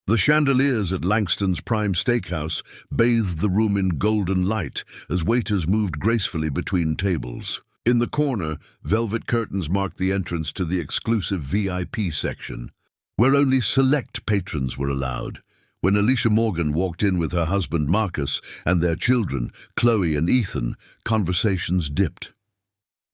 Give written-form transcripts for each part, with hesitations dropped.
The chandeliers at Langston's prime steakhouse bathed the room in golden light as waiters moved gracefully between tables. In the corner, velvet curtains marked the entrance to the exclusive VIP section, where only select patrons were allowed. When Alicia Morgan walked in with her husband Marcus and their children, Chloe and Ethan, conversations dipped.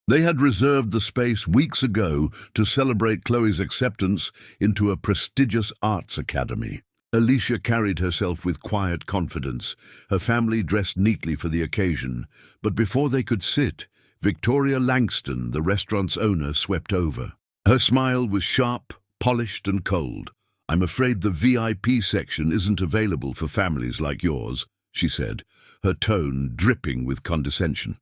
They had reserved the space weeks ago to celebrate Chloe's acceptance into a prestigious arts academy. Alicia carried herself with quiet confidence, her family dressed neatly for the occasion, but before they could sit, Victoria Langston, the restaurant's owner, swept over. Her smile was sharp, polished and cold. "I'm afraid the VIP section isn't available for families like yours," she said, her tone dripping with condescension.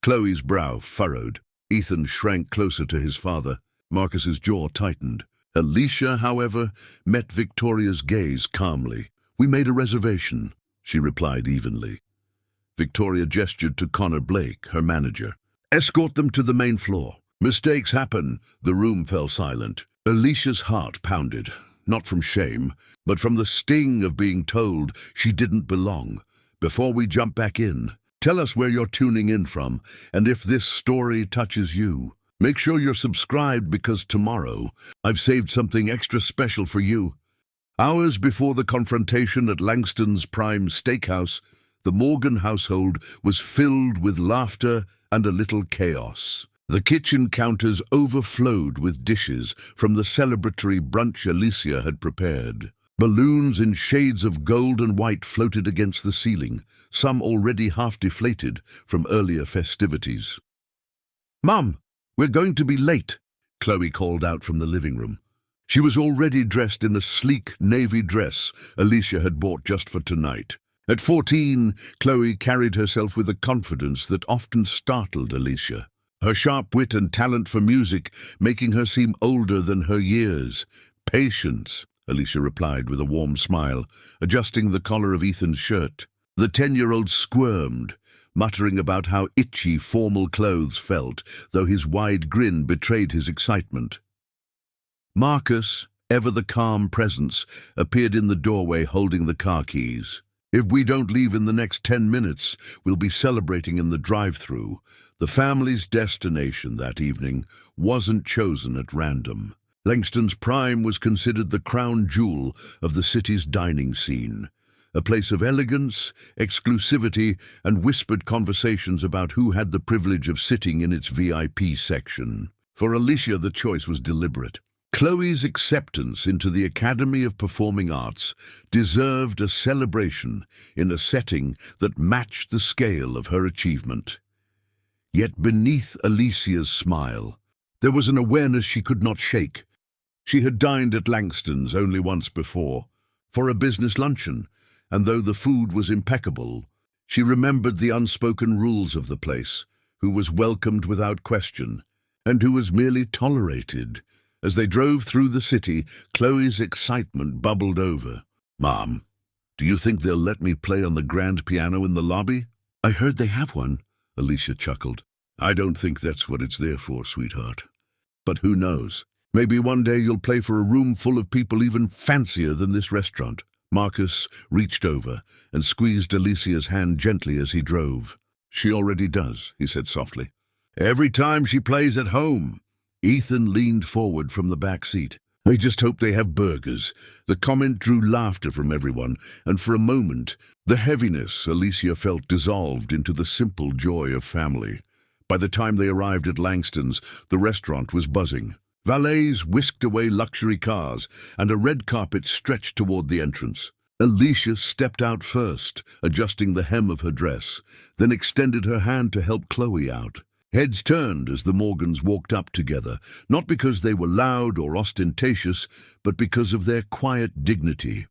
Chloe's brow furrowed. Ethan shrank closer to his father. Marcus's jaw tightened. Alicia, however, met Victoria's gaze calmly. "We made a reservation," she replied evenly. Victoria gestured to Connor Blake, her manager. "Escort them to the main floor. Mistakes happen." The room fell silent. Alicia's heart pounded, not from shame, but from the sting of being told she didn't belong. "Before we jump back in, tell us where you're tuning in from, and if this story touches you. Make sure you're subscribed because tomorrow I've saved something extra special for you." Hours before the confrontation at Langston's prime steakhouse, the Morgan household was filled with laughter and a little chaos. The kitchen counters overflowed with dishes from the celebratory brunch Alicia had prepared. Balloons in shades of gold and white floated against the ceiling, some already half deflated from earlier festivities. "Mum, we're going to be late," Chloe called out from the living room. She was already dressed in a sleek navy dress Alicia had bought just for tonight. At 14, Chloe carried herself with a confidence that often startled Alicia, her sharp wit and talent for music making her seem older than her years. "Patience," Alicia replied with a warm smile, adjusting the collar of Ethan's shirt. The 10-year-old squirmed, muttering about how itchy formal clothes felt, though his wide grin betrayed his excitement. Marcus, ever the calm presence, appeared in the doorway holding the car keys. "If we don't leave in the next 10 minutes, we'll be celebrating in the drive-thru." The family's destination that evening wasn't chosen at random. Langston's Prime was considered the crown jewel of the city's dining scene, a place of elegance, exclusivity, and whispered conversations about who had the privilege of sitting in its VIP section. For Alicia, the choice was deliberate. Chloe's acceptance into the Academy of Performing Arts deserved a celebration in a setting that matched the scale of her achievement. Yet beneath Alicia's smile, there was an awareness she could not shake. She had dined at Langston's only once before, for a business luncheon, and though the food was impeccable, she remembered the unspoken rules of the place, who was welcomed without question, and who was merely tolerated. As they drove through the city, Chloe's excitement bubbled over. "Mom, do you think they'll let me play on the grand piano in the lobby?" "I heard they have one," Alicia chuckled. "I don't think that's what it's there for, sweetheart. But who knows? Maybe one day you'll play for a room full of people even fancier than this restaurant." Marcus reached over and squeezed Alicia's hand gently as he drove. "She already does," he said softly. "Every time she plays at home." Ethan leaned forward from the back seat. "I just hope they have burgers." The comment drew laughter from everyone, and for a moment, the heaviness Alicia felt dissolved into the simple joy of family. By the time they arrived at Langston's, the restaurant was buzzing. Valets whisked away luxury cars, and a red carpet stretched toward the entrance. Alicia stepped out first, adjusting the hem of her dress, then extended her hand to help Chloe out. Heads turned as the Morgans walked up together, not because they were loud or ostentatious, but because of their quiet dignity.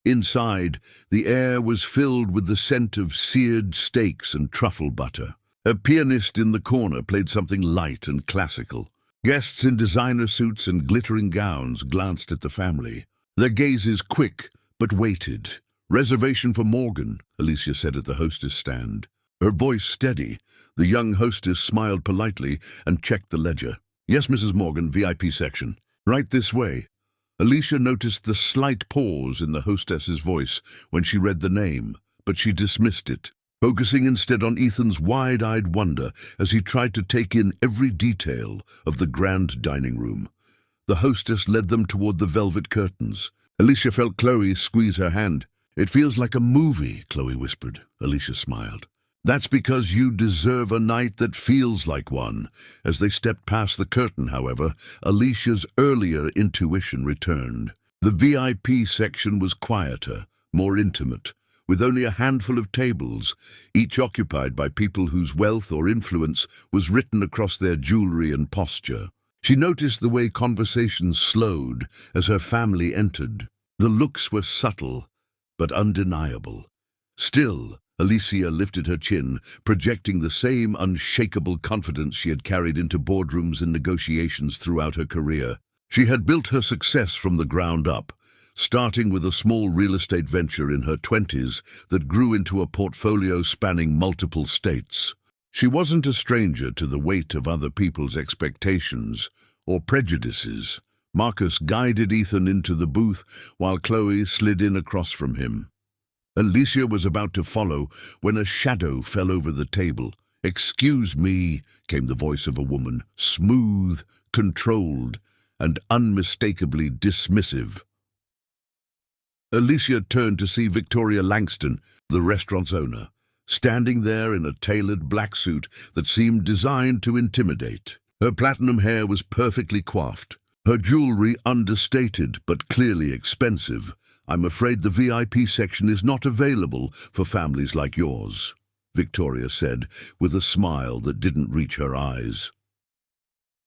Inside, the air was filled with the scent of seared steaks and truffle butter. A pianist in the corner played something light and classical. Guests in designer suits and glittering gowns glanced at the family, their gazes quick but weighted. "Reservation for Morgan," Alicia said at the hostess stand. Her voice steady, the young hostess smiled politely and checked the ledger. "Yes, Mrs. Morgan, VIP section. Right this way." Alicia noticed the slight pause in the hostess's voice when she read the name, but she dismissed it, focusing instead on Ethan's wide-eyed wonder as he tried to take in every detail of the grand dining room. The hostess led them toward the velvet curtains. Alicia felt Chloe squeeze her hand. "It feels like a movie," Chloe whispered. Alicia smiled. "That's because you deserve a night that feels like one." As they stepped past the curtain, however, Alicia's earlier intuition returned. The VIP section was quieter, more intimate, with only a handful of tables, each occupied by people whose wealth or influence was written across their jewelry and posture. She noticed the way conversations slowed as her family entered. The looks were subtle, but undeniable. Still, Alicia lifted her chin, projecting the same unshakable confidence she had carried into boardrooms and negotiations throughout her career. She had built her success from the ground up, starting with a small real estate venture in her 20s that grew into a portfolio spanning multiple states. She wasn't a stranger to the weight of other people's expectations or prejudices. Marcus guided Ethan into the booth while Chloe slid in across from him. Alicia was about to follow when a shadow fell over the table. "Excuse me," came the voice of a woman, smooth, controlled, and unmistakably dismissive. Alicia turned to see Victoria Langston, the restaurant's owner, standing there in a tailored black suit that seemed designed to intimidate. Her platinum hair was perfectly coiffed, her jewelry understated but clearly expensive. "I'm afraid the VIP section is not available for families like yours," Victoria said, with a smile that didn't reach her eyes.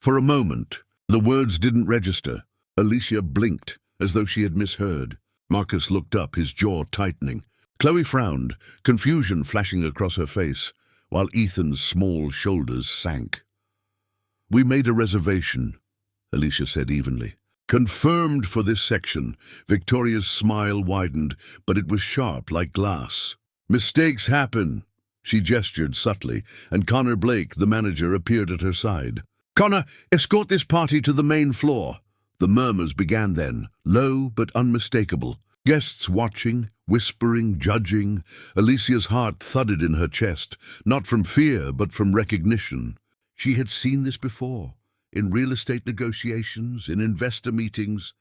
For a moment, the words didn't register. Alicia blinked, as though she had misheard. Marcus looked up, his jaw tightening. Chloe frowned, confusion flashing across her face, while Ethan's small shoulders sank. "We made a reservation," Alicia said evenly. "Confirmed for this section." Victoria's smile widened, but it was sharp like glass. "Mistakes happen." She gestured subtly, and Connor Blake, the manager, appeared at her side. "Connor, escort this party to the main floor." The murmurs began then, low but unmistakable. Guests watching, whispering, judging. Alicia's heart thudded in her chest, not from fear but from recognition. She had seen this before, in real estate negotiations, in investor meetings,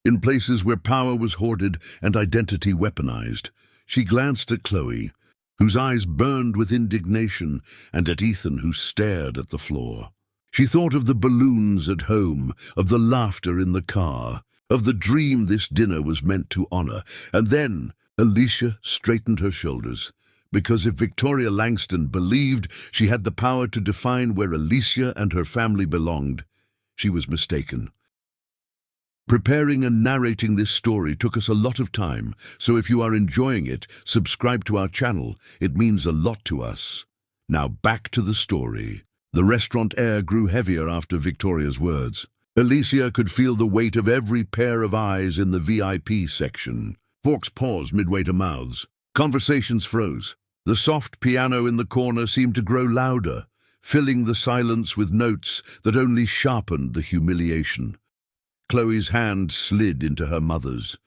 in places where power was hoarded and identity weaponized. She glanced at Chloe, whose eyes burned with indignation, and at Ethan, who stared at the floor. She thought of the balloons at home, of the laughter in the car, of the dream this dinner was meant to honor. And then Alicia straightened her shoulders, because if Victoria Langston believed she had the power to define where Alicia and her family belonged, she was mistaken. Preparing and narrating this story took us a lot of time, so if you are enjoying it, subscribe to our channel. It means a lot to us. Now back to the story. The restaurant air grew heavier after Victoria's words. Alicia could feel the weight of every pair of eyes in the VIP section. Forks paused midway to mouths. Conversations froze. The soft piano in the corner seemed to grow louder, filling the silence with notes that only sharpened the humiliation. Chloe's hand slid into her mother's.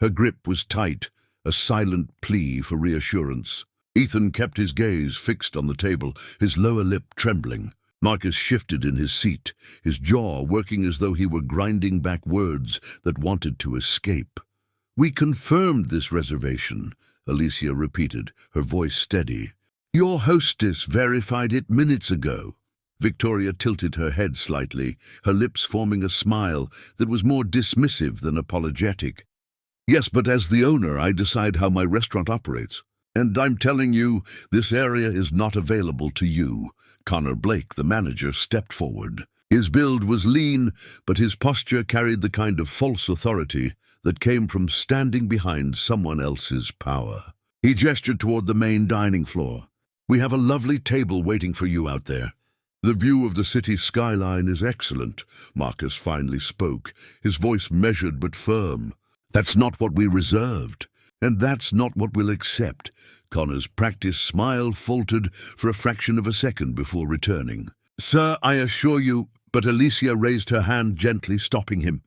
Her grip was tight, a silent plea for reassurance. Ethan kept his gaze fixed on the table, his lower lip trembling. Marcus shifted in his seat, his jaw working as though he were grinding back words that wanted to escape. "We confirmed this reservation," Alicia repeated, her voice steady. "Your hostess verified it minutes ago." Victoria tilted her head slightly, her lips forming a smile that was more dismissive than apologetic. "Yes, but as the owner, I decide how my restaurant operates. And I'm telling you, this area is not available to you." Connor Blake, the manager, stepped forward. His build was lean, but his posture carried the kind of false authority that came from standing behind someone else's power. He gestured toward the main dining floor. "We have a lovely table waiting for you out there. The view of the city skyline is excellent," Marcus finally spoke, his voice measured but firm. "That's not what we reserved, and that's not what we'll accept." Connor's practiced smile faltered for a fraction of a second before returning. "Sir, I assure you," but Alicia raised her hand gently, stopping him.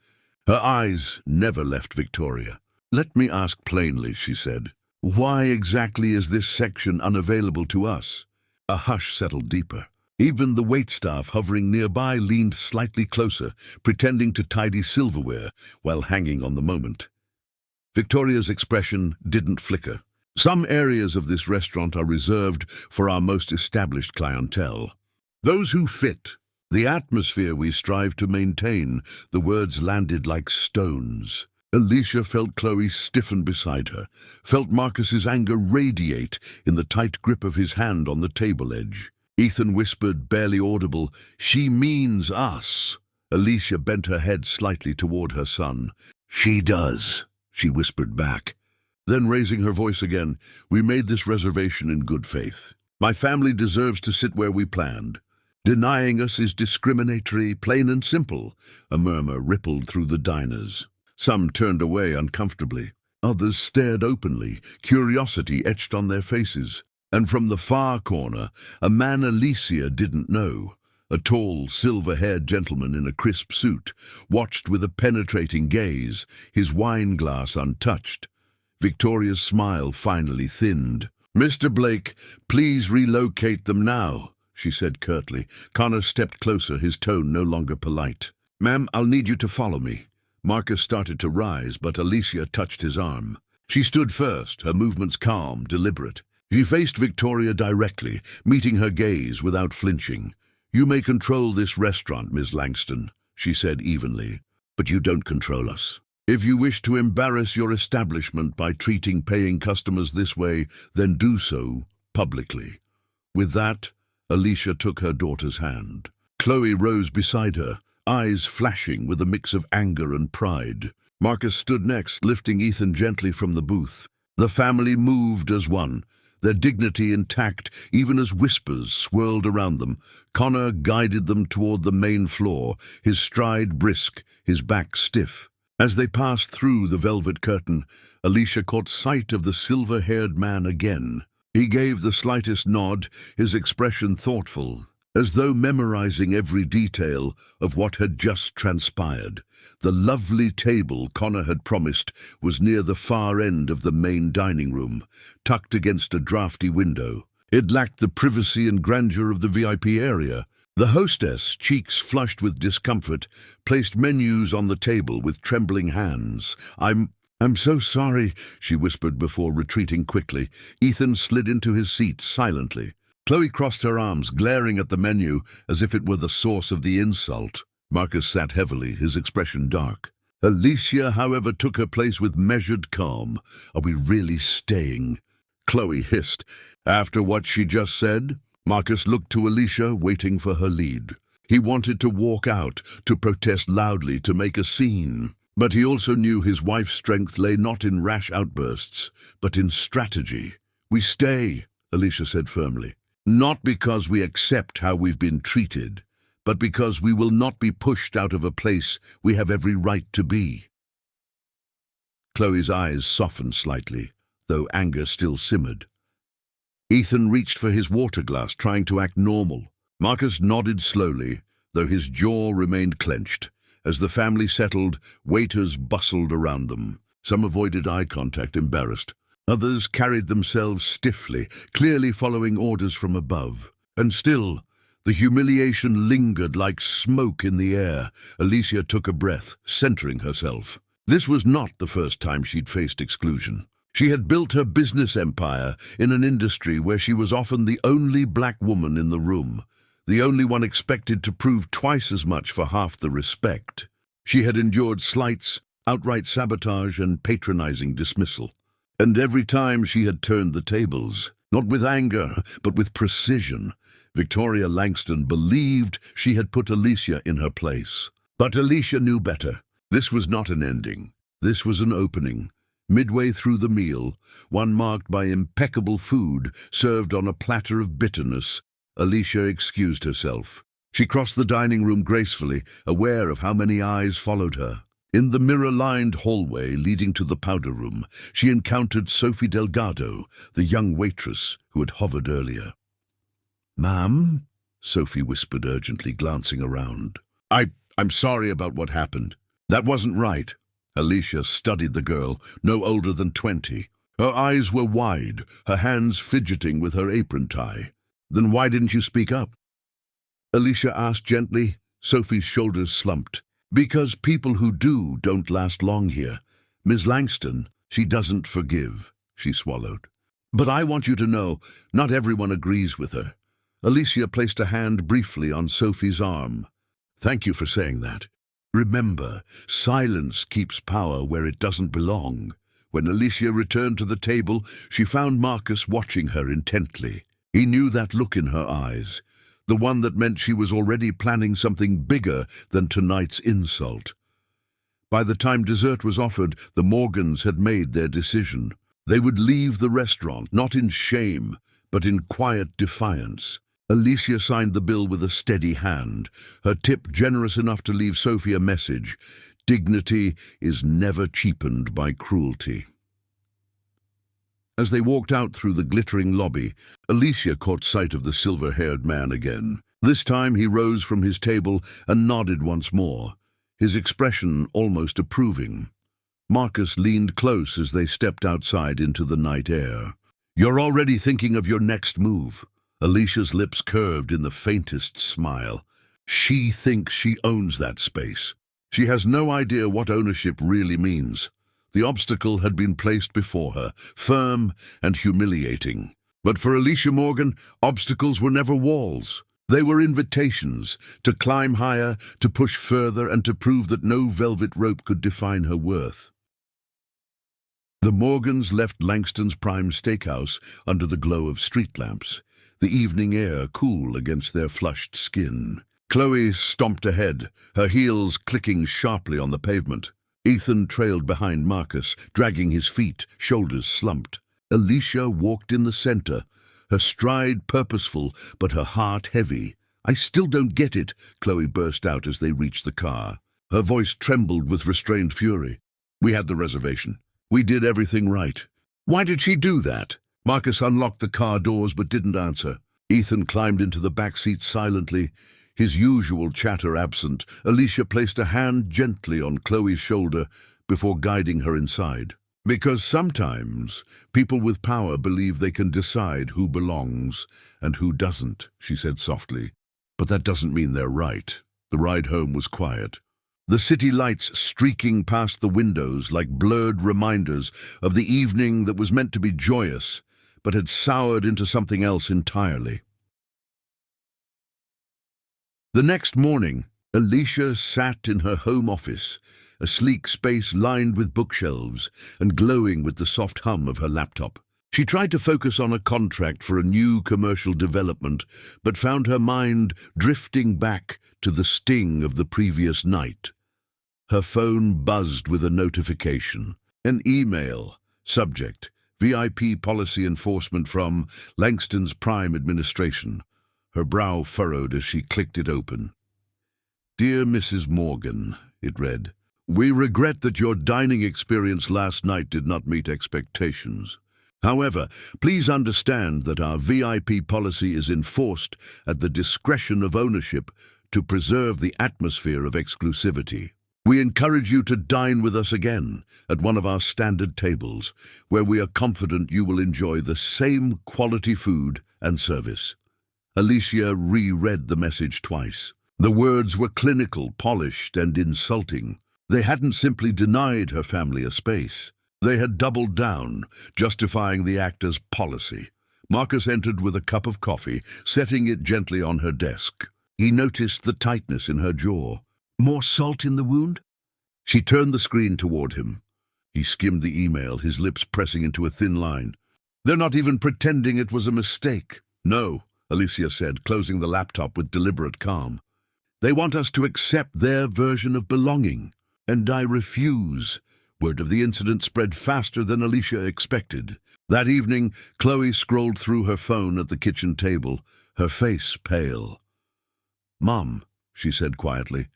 Her eyes never left Victoria. "Let me ask plainly," she said. "Why exactly is this section unavailable to us?" A hush settled deeper. Even the waitstaff hovering nearby leaned slightly closer, pretending to tidy silverware while hanging on the moment. Victoria's expression didn't flicker. "Some areas of this restaurant are reserved for our most established clientele. Those who fit the atmosphere we strive to maintain." The words landed like stones. Alicia felt Chloe stiffen beside her, felt Marcus's anger radiate in the tight grip of his hand on the table edge. Ethan whispered, barely audible, "She means us." Alicia bent her head slightly toward her son. "She does," she whispered back. Then, raising her voice again, "We made this reservation in good faith. My family deserves to sit where we planned. Denying us is discriminatory, plain and simple." A murmur rippled through the diners. Some turned away uncomfortably. Others stared openly, curiosity etched on their faces. And from the far corner, a man Alicia didn't know, a tall, silver-haired gentleman in a crisp suit, watched with a penetrating gaze, his wine glass untouched. Victoria's smile finally thinned. "Mr. Blake, please relocate them now," she said curtly. Connor stepped closer, his tone no longer polite. "Ma'am, I'll need you to follow me." Marcus started to rise, but Alicia touched his arm. She stood first, her movements calm, deliberate. She faced Victoria directly, meeting her gaze without flinching. "You may control this restaurant, Miss Langston," she said evenly, "but you don't control us. If you wish to embarrass your establishment by treating paying customers this way, then do so publicly." With that, Alicia took her daughter's hand. Chloe rose beside her, eyes flashing with a mix of anger and pride. Marcus stood next, lifting Ethan gently from the booth. The family moved as one, their dignity intact even as whispers swirled around them. Connor guided them toward the main floor, his stride brisk, his back stiff. As they passed through the velvet curtain, Alicia caught sight of the silver-haired man again. He gave the slightest nod, his expression thoughtful, as though memorizing every detail of what had just transpired. The lovely table Connor had promised was near the far end of the main dining room, tucked against a drafty window. It lacked the privacy and grandeur of the VIP area. The hostess, cheeks flushed with discomfort, placed menus on the table with trembling hands. I'm so sorry," she whispered before retreating quickly. Ethan slid into his seat silently. Chloe crossed her arms, glaring at the menu as if it were the source of the insult. Marcus sat heavily, his expression dark. Alicia, however, took her place with measured calm. "Are we really staying?" Chloe hissed. "After what she just said?" Marcus looked to Alicia, waiting for her lead. He wanted to walk out, to protest loudly, to make a scene. But he also knew his wife's strength lay not in rash outbursts, but in strategy. "We stay," Alicia said firmly. "Not because we accept how we've been treated, but because we will not be pushed out of a place we have every right to be." Chloe's eyes softened slightly, though anger still simmered. Ethan reached for his water glass, trying to act normal. Marcus nodded slowly, though his jaw remained clenched. As the family settled, waiters bustled around them. Some avoided eye contact, embarrassed. Others carried themselves stiffly, clearly following orders from above. And still, the humiliation lingered like smoke in the air. Alicia took a breath, centering herself. This was not the first time she'd faced exclusion. She had built her business empire in an industry where she was often the only black woman in the room, the only one expected to prove twice as much for half the respect. She had endured slights, outright sabotage, and patronizing dismissal. And every time she had turned the tables, not with anger, but with precision. Victoria Langston believed she had put Alicia in her place. But Alicia knew better. This was not an ending. This was an opening. Midway through the meal, one marked by impeccable food served on a platter of bitterness, Alicia excused herself. She crossed the dining room gracefully, aware of how many eyes followed her. In the mirror-lined hallway leading to the powder room, she encountered Sophie Delgado, the young waitress who had hovered earlier. "Ma'am?" Sophie whispered urgently, glancing around. I'm sorry about what happened." That wasn't right. Alicia studied the girl, no older than 20. Her eyes were wide, her hands fidgeting with her apron tie. Then why didn't you speak up? Alicia asked gently. Sophie's shoulders slumped. Because people who do don't last long here. Miss Langston, she doesn't forgive, she swallowed. But I want you to know, not everyone agrees with her. Alicia placed a hand briefly on Sophie's arm. Thank you for saying that. Remember, silence keeps power where it doesn't belong. When Alicia returned to the table, she found Marcus watching her intently. He knew that look in her eyes, the one that meant she was already planning something bigger than tonight's insult. By the time dessert was offered, the Morgans had made their decision. They would leave the restaurant, not in shame, but in quiet defiance. Alicia signed the bill with a steady hand, her tip generous enough to leave Sophie a message. Dignity is never cheapened by cruelty. As they walked out through the glittering lobby, Alicia caught sight of the silver-haired man again. This time he rose from his table and nodded once more, his expression almost approving. Marcus leaned close as they stepped outside into the night air. You're already thinking of your next move. Alicia's lips curved in the faintest smile. She thinks she owns that space. She has no idea what ownership really means. The obstacle had been placed before her, firm and humiliating. But for Alicia Morgan, obstacles were never walls. They were invitations to climb higher, to push further, and to prove that no velvet rope could define her worth. The Morgans left Langston's prime steakhouse under the glow of street lamps, the evening air cool against their flushed skin. Chloe stomped ahead, her heels clicking sharply on the pavement. Ethan trailed behind Marcus, dragging his feet, shoulders slumped. Alicia walked in the center, her stride purposeful, but her heart heavy. I still don't get it, Chloe burst out as they reached the car. Her voice trembled with restrained fury. We had the reservation. We did everything right. Why did she do that? Marcus unlocked the car doors but didn't answer. Ethan climbed into the back seat silently, his usual chatter absent. Alicia placed a hand gently on Chloe's shoulder before guiding her inside. Because sometimes people with power believe they can decide who belongs and who doesn't, she said softly. But that doesn't mean they're right. The ride home was quiet. The city lights streaking past the windows like blurred reminders of the evening that was meant to be joyous, but had soured into something else entirely. The next morning, Alicia sat in her home office, a sleek space lined with bookshelves and glowing with the soft hum of her laptop. She tried to focus on a contract for a new commercial development, but found her mind drifting back to the sting of the previous night. Her phone buzzed with a notification. An email. Subject: VIP policy enforcement from Langston's Prime Administration. Her brow furrowed as she clicked it open. Dear Mrs. Morgan, it read, we regret that your dining experience last night did not meet expectations. However, please understand that our VIP policy is enforced at the discretion of ownership to preserve the atmosphere of exclusivity. We encourage you to dine with us again at one of our standard tables, where we are confident you will enjoy the same quality food and service. Alicia reread the message twice. The words were clinical, polished, and insulting. They hadn't simply denied her family a space. They had doubled down, justifying the act as policy. Marcus entered with a cup of coffee, setting it gently on her desk. He noticed the tightness in her jaw. More salt in the wound? She turned the screen toward him. He skimmed the email, his lips pressing into a thin line. They're not even pretending it was a mistake. No, Alicia said, closing the laptop with deliberate calm. They want us to accept their version of belonging. And I refuse. Word of the incident spread faster than Alicia expected. That evening, Chloe scrolled through her phone at the kitchen table, her face pale. Mom, she said quietly.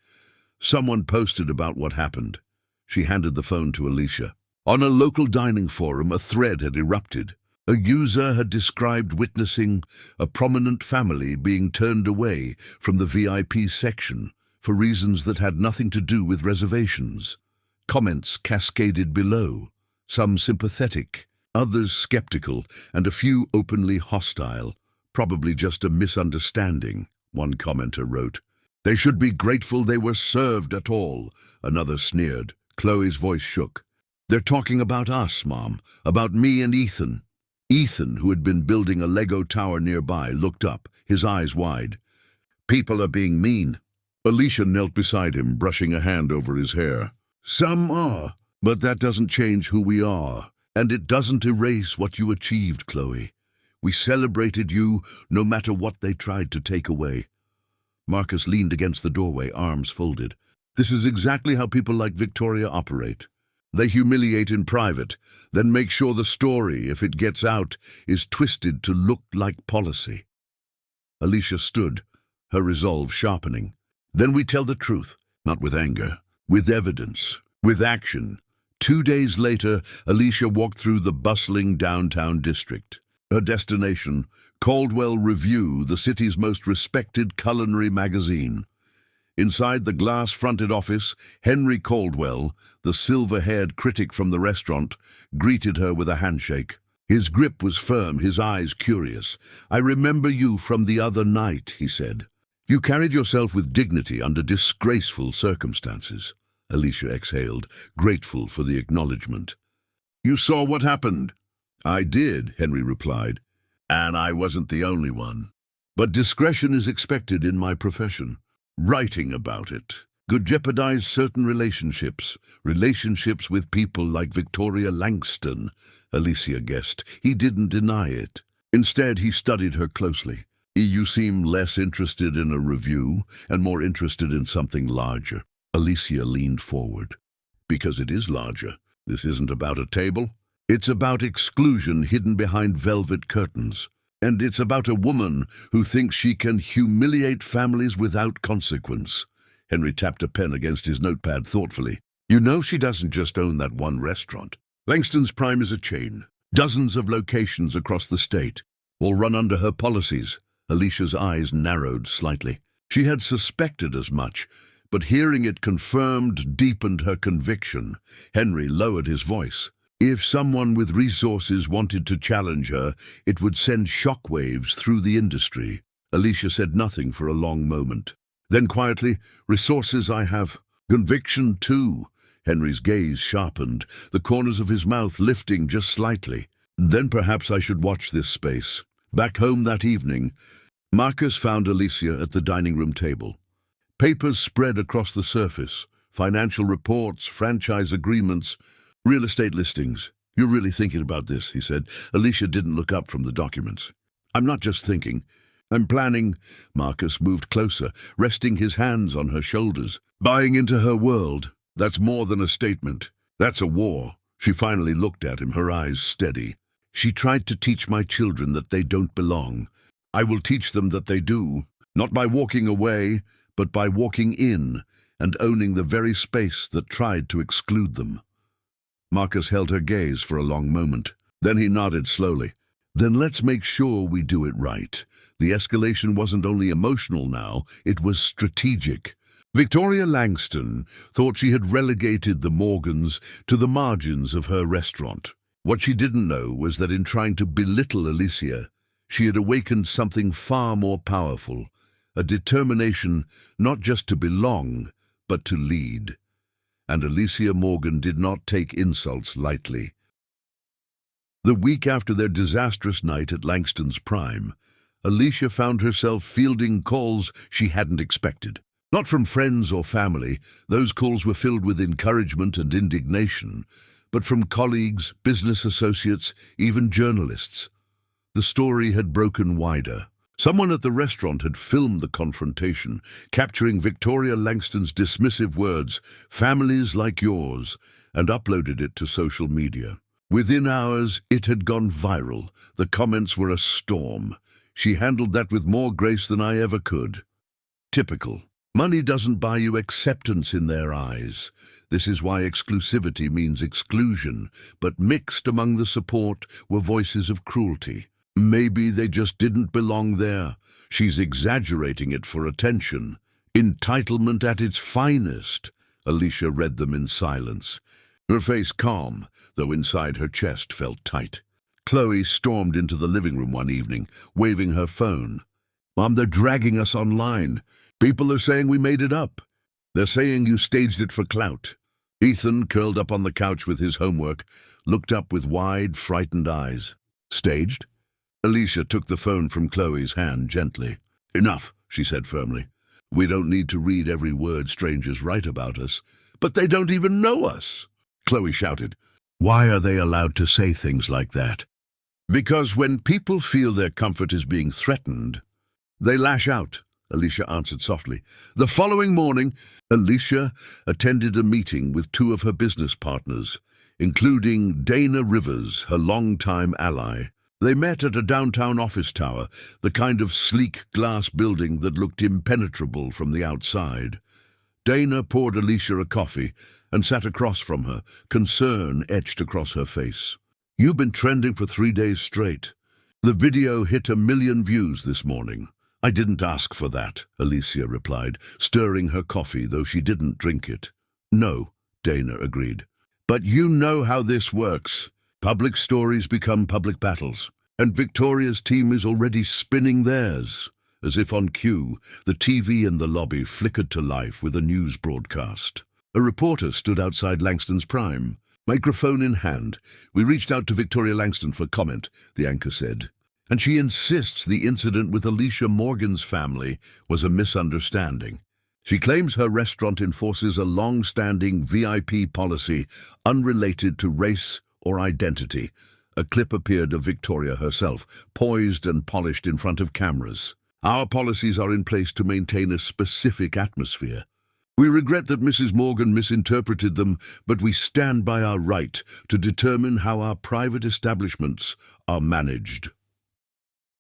Someone posted about what happened. She handed the phone to Alicia. On a local dining forum, a thread had erupted. A user had described witnessing a prominent family being turned away from the VIP section for reasons that had nothing to do with reservations. Comments cascaded below, some sympathetic, others skeptical, and a few openly hostile. Probably just a misunderstanding, one commenter wrote. They should be grateful they were served at all, another sneered. Chloe's voice shook. They're talking about us, Mom, about me and Ethan. Ethan, who had been building a Lego tower nearby, looked up, his eyes wide. People are being mean. Alicia knelt beside him, brushing a hand over his hair. Some are, but that doesn't change who we are, and it doesn't erase what you achieved, Chloe. We celebrated you no matter what they tried to take away. Marcus leaned against the doorway, arms folded. This is exactly how people like Victoria operate. They humiliate in private, then make sure the story, if it gets out, is twisted to look like policy. Alicia stood, her resolve sharpening. Then we tell the truth, not with anger, with evidence, with action. 2 days later, Alicia walked through the bustling downtown district. Her destination, Caldwell Review, the city's most respected culinary magazine. Inside the glass-fronted office, Henry Caldwell, the silver-haired critic from the restaurant, greeted her with a handshake. His grip was firm, his eyes curious. I remember you from the other night, he said. You carried yourself with dignity under disgraceful circumstances. Alicia exhaled, grateful for the acknowledgement. You saw what happened? I did, Henry replied, and I wasn't the only one. But discretion is expected in my profession. Writing about it could jeopardize certain relationships with people like Victoria Langston, Alicia guessed. He didn't deny it. Instead, he studied her closely. You seem less interested in a review and more interested in something larger. Alicia leaned forward. Because it is larger. This isn't about a table. It's about exclusion hidden behind velvet curtains. And it's about a woman who thinks she can humiliate families without consequence. Henry tapped a pen against his notepad thoughtfully. You know she doesn't just own that one restaurant. Langston's Prime is a chain. Dozens of locations across the state. All run under her policies. Alicia's eyes narrowed slightly. She had suspected as much, but hearing it confirmed deepened her conviction. Henry lowered his voice. If someone with resources wanted to challenge her, it would send shockwaves through the industry. Alicia said nothing for a long moment. Then quietly, resources I have. Conviction too. Henry's gaze sharpened, the corners of his mouth lifting just slightly. Then perhaps I should watch this space. Back home that evening, Marcus found Alicia at the dining room table. Papers spread across the surface, financial reports, franchise agreements, real estate listings. You're really thinking about this, he said. Alicia didn't look up from the documents. I'm not just thinking. I'm planning. Marcus moved closer, resting his hands on her shoulders. Buying into her world. That's more than a statement. That's a war. She finally looked at him, her eyes steady. She tried to teach my children that they don't belong. I will teach them that they do, not by walking away, but by walking in and owning the very space that tried to exclude them. Marcus held her gaze for a long moment. Then he nodded slowly. Then let's make sure we do it right. The escalation wasn't only emotional now, it was strategic. Victoria Langston thought she had relegated the Morgans to the margins of her restaurant. What she didn't know was that in trying to belittle Alicia, she had awakened something far more powerful, a determination not just to belong, but to lead. And Alicia Morgan did not take insults lightly. The week after their disastrous night at Langston's Prime, Alicia found herself fielding calls she hadn't expected. Not from friends or family, those calls were filled with encouragement and indignation, but from colleagues, business associates, even journalists. The story had broken wider. Someone at the restaurant had filmed the confrontation, capturing Victoria Langston's dismissive words, "families like yours," and uploaded it to social media. Within hours, it had gone viral. The comments were a storm. She handled that with more grace than I ever could. Typical. Money doesn't buy you acceptance in their eyes. This is why exclusivity means exclusion, but mixed among the support were voices of cruelty. Maybe they just didn't belong there. She's exaggerating it for attention. Entitlement at its finest. Alicia read them in silence, her face calm, though inside her chest felt tight. Chloe stormed into the living room one evening, waving her phone. "Mom, they're dragging us online. People are saying we made it up. They're saying you staged it for clout." Ethan, curled up on the couch with his homework, looked up with wide, frightened eyes. "Staged?" Alicia took the phone from Chloe's hand gently. "Enough," she said firmly. "We don't need to read every word strangers write about us." "But they don't even know us!" Chloe shouted. "Why are they allowed to say things like that?" "Because when people feel their comfort is being threatened, they lash out," Alicia answered softly. The following morning, Alicia attended a meeting with two of her business partners, including Dana Rivers, her longtime ally. They met at a downtown office tower, the kind of sleek glass building that looked impenetrable from the outside. Dana poured Alicia a coffee and sat across from her, concern etched across her face. "You've been trending for 3 days straight. The video hit 1 million views this morning." "I didn't ask for that," Alicia replied, stirring her coffee, though she didn't drink it. "No," Dana agreed. "But you know how this works. Public stories become public battles, and Victoria's team is already spinning theirs." As if on cue, the TV in the lobby flickered to life with a news broadcast. A reporter stood outside Langston's Prime. Microphone in hand. "We reached out to Victoria Langston for comment," the anchor said. "And she insists the incident with Alicia Morgan's family was a misunderstanding. She claims her restaurant enforces a long-standing VIP policy unrelated to race or identity." A clip appeared of Victoria herself, poised and polished in front of cameras. "Our policies are in place to maintain a specific atmosphere. We regret that Mrs. Morgan misinterpreted them, but we stand by our right to determine how our private establishments are managed."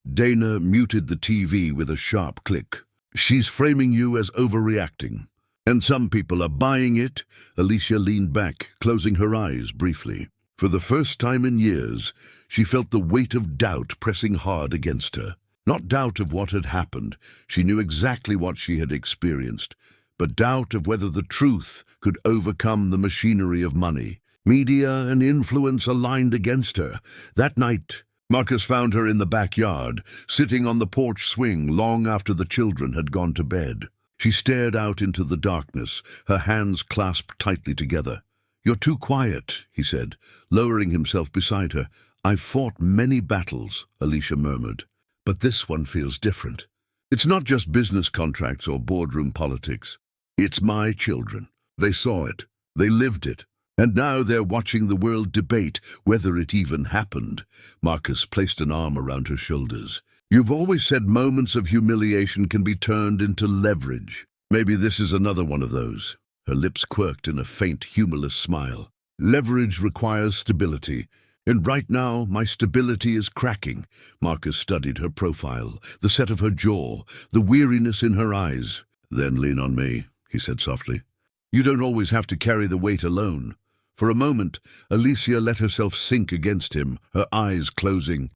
Dana muted the TV with a sharp click. "She's framing you as overreacting. And some people are buying it." Alicia leaned back, closing her eyes briefly. For the first time in years, she felt the weight of doubt pressing hard against her. Not doubt of what had happened. She knew exactly what she had experienced. But doubt of whether the truth could overcome the machinery of money. Media and influence aligned against her. That night, Marcus found her in the backyard, sitting on the porch swing long after the children had gone to bed. She stared out into the darkness, her hands clasped tightly together. "You're too quiet," he said, lowering himself beside her. "I've fought many battles," Alicia murmured, "but this one feels different. It's not just business contracts or boardroom politics. It's my children. They saw it. They lived it. And now they're watching the world debate whether it even happened." Marcus placed an arm around her shoulders. "You've always said moments of humiliation can be turned into leverage. Maybe this is another one of those." Her lips quirked in a faint, humorless smile. "Leverage requires stability. And right now, my stability is cracking." Marcus studied her profile, the set of her jaw, the weariness in her eyes. "Then lean on me," he said softly. "You don't always have to carry the weight alone." For a moment, Alicia let herself sink against him, her eyes closing.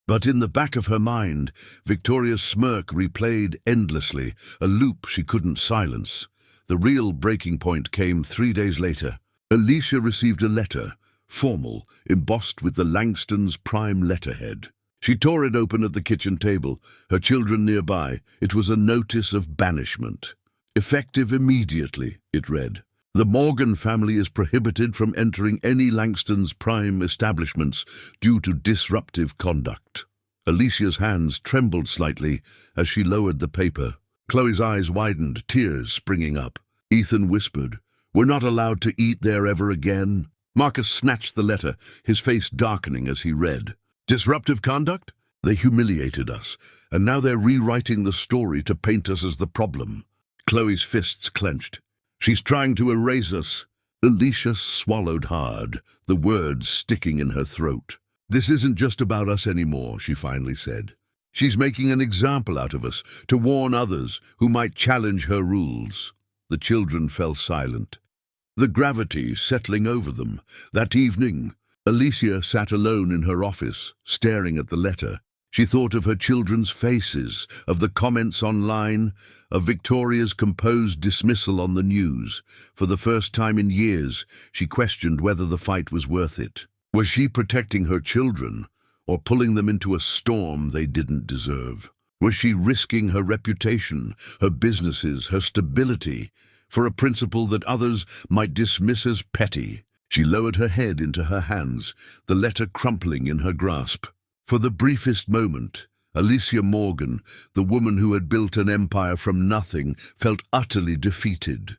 But in the back of her mind, Victoria's smirk replayed endlessly, a loop she couldn't silence. The real breaking point came 3 days later. Alicia received a letter, formal, embossed with the Langston's Prime letterhead. She tore it open at the kitchen table, her children nearby. It was a notice of banishment. "Effective immediately," it read. "The Morgan family is prohibited from entering any Langston's Prime establishments due to disruptive conduct." Alicia's hands trembled slightly as she lowered the paper. Chloe's eyes widened, tears springing up. Ethan whispered, "We're not allowed to eat there ever again." Marcus snatched the letter, his face darkening as he read. "Disruptive conduct? They humiliated us, and now they're rewriting the story to paint us as the problem." Chloe's fists clenched. "She's trying to erase us." Alicia swallowed hard, the words sticking in her throat. "This isn't just about us anymore," she finally said. "She's making an example out of us, to warn others who might challenge her rules." The children fell silent, the gravity settling over them. That evening, Alicia sat alone in her office, staring at the letter. She thought of her children's faces, of the comments online, of Victoria's composed dismissal on the news. For the first time in years, she questioned whether the fight was worth it. Was she protecting her children, or pulling them into a storm they didn't deserve? Was she risking her reputation, her businesses, her stability, for a principle that others might dismiss as petty? She lowered her head into her hands, the letter crumpling in her grasp. For the briefest moment, Alicia Morgan, the woman who had built an empire from nothing, felt utterly defeated.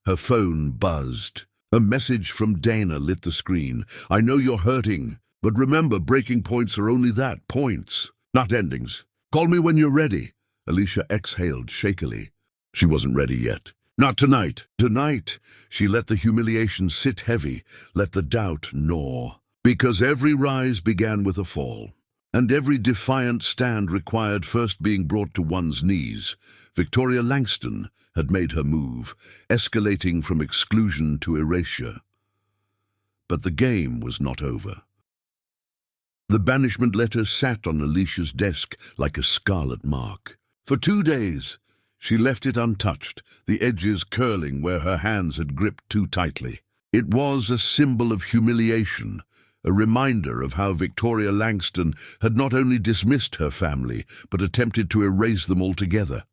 Her phone buzzed. A message from Dana lit the screen. "I know you're hurting, but remember, breaking points are only that, points, not endings. Call me when you're ready." Alicia exhaled shakily. She wasn't ready yet. Not tonight. Tonight, she let the humiliation sit heavy, let the doubt gnaw. Because every rise began with a fall, and every defiant stand required first being brought to one's knees. Victoria Langston had made her move, escalating from exclusion to erasure. But the game was not over. The banishment letter sat on Alicia's desk like a scarlet mark. For 2 days, she left it untouched, the edges curling where her hands had gripped too tightly. It was a symbol of humiliation, a reminder of how Victoria Langston had not only dismissed her family, but attempted to erase them altogether.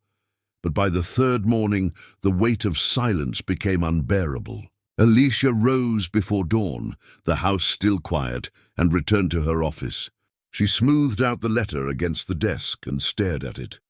But by the third morning, the weight of silence became unbearable. Alicia rose before dawn, the house still quiet, and returned to her office. She smoothed out the letter against the desk and stared at it.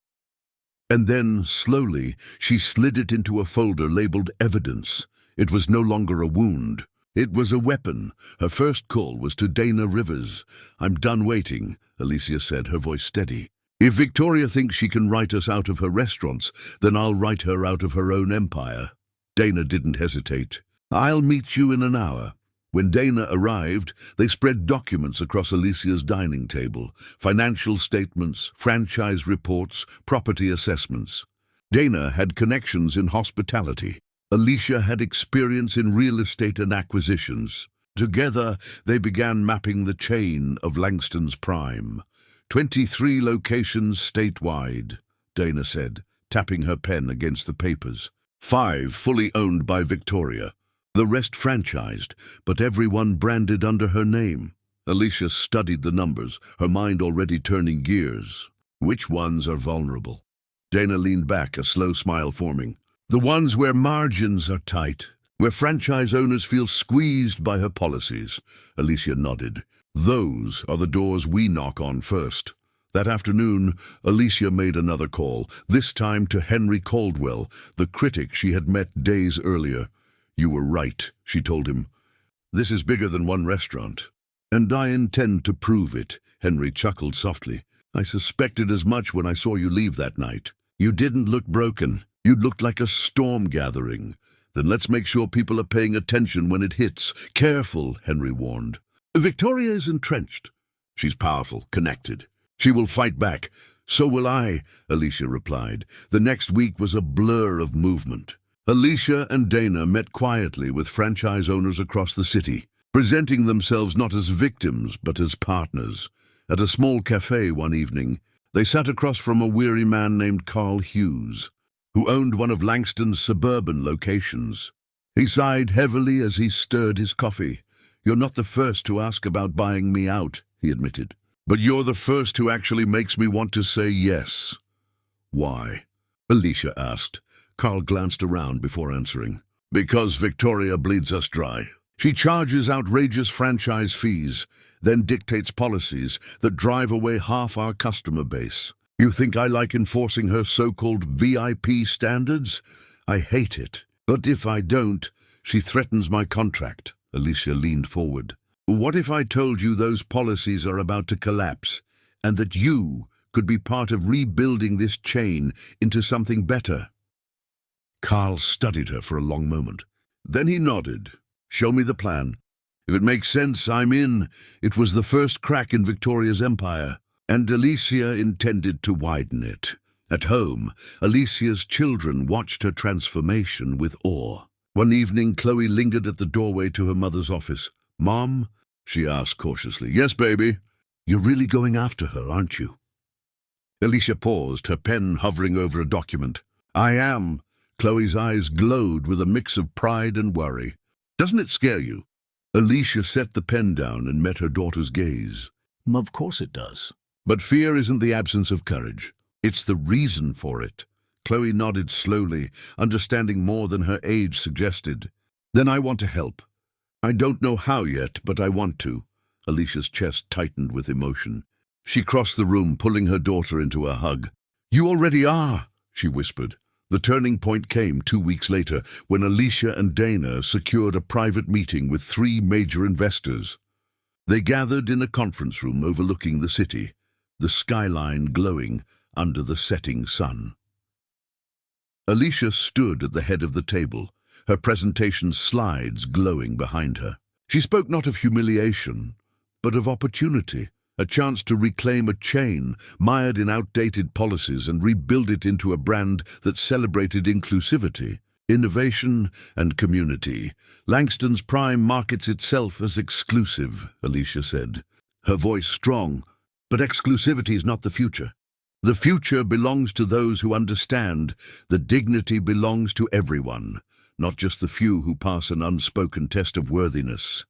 And then, slowly, she slid it into a folder labeled evidence. It was no longer a wound. It was a weapon. Her first call was to Dana Rivers. "I'm done waiting," Alicia said, her voice steady. "If Victoria thinks she can write us out of her restaurants, then I'll write her out of her own empire." Dana didn't hesitate. "I'll meet you in an hour." When Dana arrived, they spread documents across Alicia's dining table, financial statements, franchise reports, property assessments. Dana had connections in hospitality. Alicia had experience in real estate and acquisitions. Together, they began mapping the chain of Langston's prime. 23 locations statewide, Dana said, tapping her pen against the papers. 5 fully owned by Victoria. The rest franchised, but everyone branded under her name. Alicia studied the numbers, her mind already turning gears. Which ones are vulnerable? Dana leaned back, a slow smile forming. The ones where margins are tight, where franchise owners feel squeezed by her policies. Alicia nodded. Those are the doors we knock on first. That afternoon, Alicia made another call, this time to Henry Caldwell, the critic she had met days earlier. "You were right," she told him. "This is bigger than one restaurant." "And I intend to prove it," Henry chuckled softly. "I suspected as much when I saw you leave that night. You didn't look broken. You looked like a storm gathering. Then let's make sure people are paying attention when it hits." "Careful," Henry warned. "Victoria is entrenched. She's powerful, connected. She will fight back. So will I," Alicia replied. The next week was a blur of movement. Alicia and Dana met quietly with franchise owners across the city, presenting themselves not as victims but as partners. At a small cafe one evening, they sat across from a weary man named Carl Hughes, who owned one of Langston's suburban locations. He sighed heavily as he stirred his coffee. "You're not the first to ask about buying me out," he admitted. "But you're the first who actually makes me want to say yes." "Why?" Alicia asked. Carl glanced around before answering. "Because Victoria bleeds us dry. She charges outrageous franchise fees, then dictates policies that drive away half our customer base. You think I like enforcing her so-called VIP standards? I hate it. But if I don't, she threatens my contract." Alicia leaned forward. "What if I told you those policies are about to collapse, and that you could be part of rebuilding this chain into something better?" Carl studied her for a long moment. Then he nodded. "Show me the plan. If it makes sense, I'm in." It was the first crack in Victoria's empire, and Alicia intended to widen it. At home, Alicia's children watched her transformation with awe. One evening, Chloe lingered at the doorway to her mother's office. "Mom?" she asked cautiously. "Yes, baby." "You're really going after her, aren't you?" Alicia paused, her pen hovering over a document. I am. Chloe's eyes glowed with a mix of pride and worry. Doesn't it scare you? Alicia set the pen down and met her daughter's gaze. Of course it does. But fear isn't the absence of courage. It's the reason for it. Chloe nodded slowly, understanding more than her age suggested. Then I want to help. I don't know how yet, but I want to. Alicia's chest tightened with emotion. She crossed the room, pulling her daughter into a hug. You already are, she whispered. The turning point came 2 weeks later when Alicia and Dana secured a private meeting with 3 major investors. They gathered in a conference room overlooking the city, the skyline glowing under the setting sun. Alicia stood at the head of the table, her presentation slides glowing behind her. She spoke not of humiliation, but of opportunity, a chance to reclaim a chain mired in outdated policies and rebuild it into a brand that celebrated inclusivity, innovation, and community. Langston's Prime markets itself as exclusive, Alicia said, her voice strong, but exclusivity is not the future. The future belongs to those who understand that dignity belongs to everyone, not just the few who pass an unspoken test of worthiness.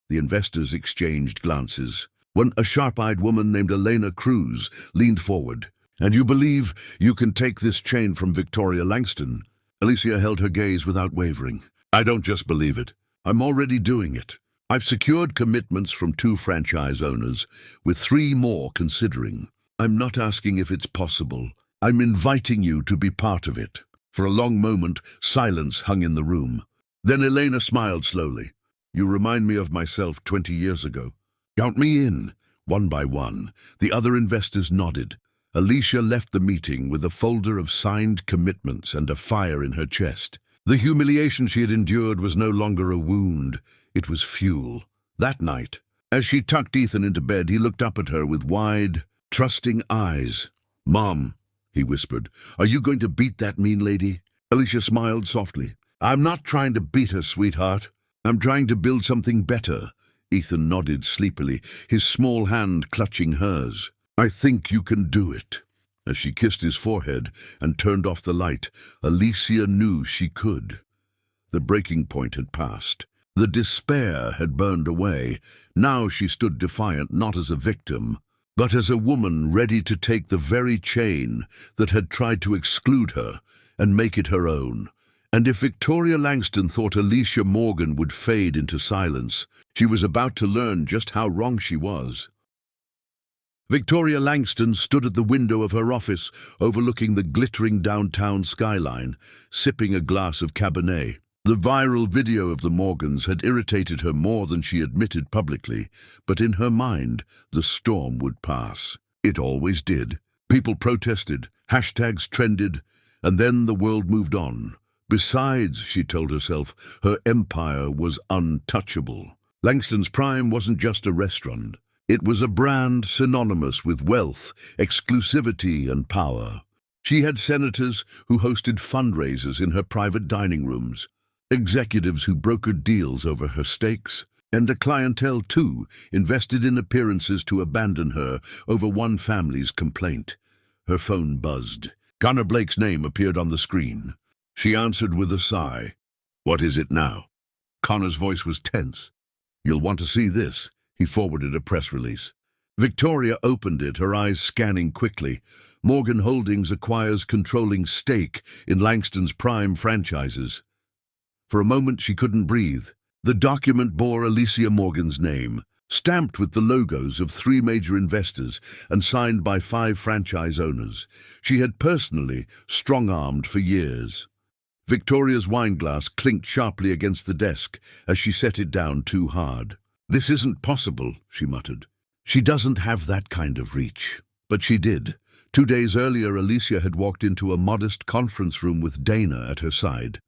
The investors exchanged glances. When a sharp-eyed woman named Elena Cruz leaned forward. And you believe you can take this chain from Victoria Langston? Alicia held her gaze without wavering. I don't just believe it. I'm already doing it. I've secured commitments from 2 franchise owners, with 3 more considering. I'm not asking if it's possible. I'm inviting you to be part of it. For a long moment, silence hung in the room. Then Elena smiled slowly. You remind me of myself 20 years ago. Count me in. One by one, the other investors nodded. Alicia left the meeting with a folder of signed commitments and a fire in her chest. The humiliation she had endured was no longer a wound. It was fuel. That night, as she tucked Ethan into bed, he looked up at her with wide, trusting eyes. Mom, he whispered, are you going to beat that mean lady? Alicia smiled softly. I'm not trying to beat her, sweetheart. I'm trying to build something better. Ethan nodded sleepily, his small hand clutching hers. I think you can do it. As she kissed his forehead and turned off the light, Alicia knew she could. The breaking point had passed. The despair had burned away. Now she stood defiant, not as a victim, but as a woman ready to take the very chain that had tried to exclude her and make it her own. And if Victoria Langston thought Alicia Morgan would fade into silence, she was about to learn just how wrong she was. Victoria Langston stood at the window of her office, overlooking the glittering downtown skyline, sipping a glass of Cabernet. The viral video of the Morgans had irritated her more than she admitted publicly, but in her mind, the storm would pass. It always did. People protested, hashtags trended, and then the world moved on. Besides, she told herself, her empire was untouchable. Langston's Prime wasn't just a restaurant. It was a brand synonymous with wealth, exclusivity, and power. She had senators who hosted fundraisers in her private dining rooms, executives who brokered deals over her steaks, and a clientele, too, invested in appearances to abandon her over one family's complaint. Her phone buzzed. Connor Blake's name appeared on the screen. She answered with a sigh. What is it now? Connor's voice was tense. You'll want to see this. He forwarded a press release. Victoria opened it, her eyes scanning quickly. Morgan Holdings acquires controlling stake in Langston's Prime franchises. For a moment she couldn't breathe. The document bore Alicia Morgan's name, stamped with the logos of 3 major investors and signed by 5 franchise owners. She had personally strong-armed for years. Victoria's wineglass clinked sharply against the desk as she set it down too hard. This isn't possible, she muttered. She doesn't have that kind of reach. But she did. 2 days earlier, Alicia had walked into a modest conference room with Dana at her side.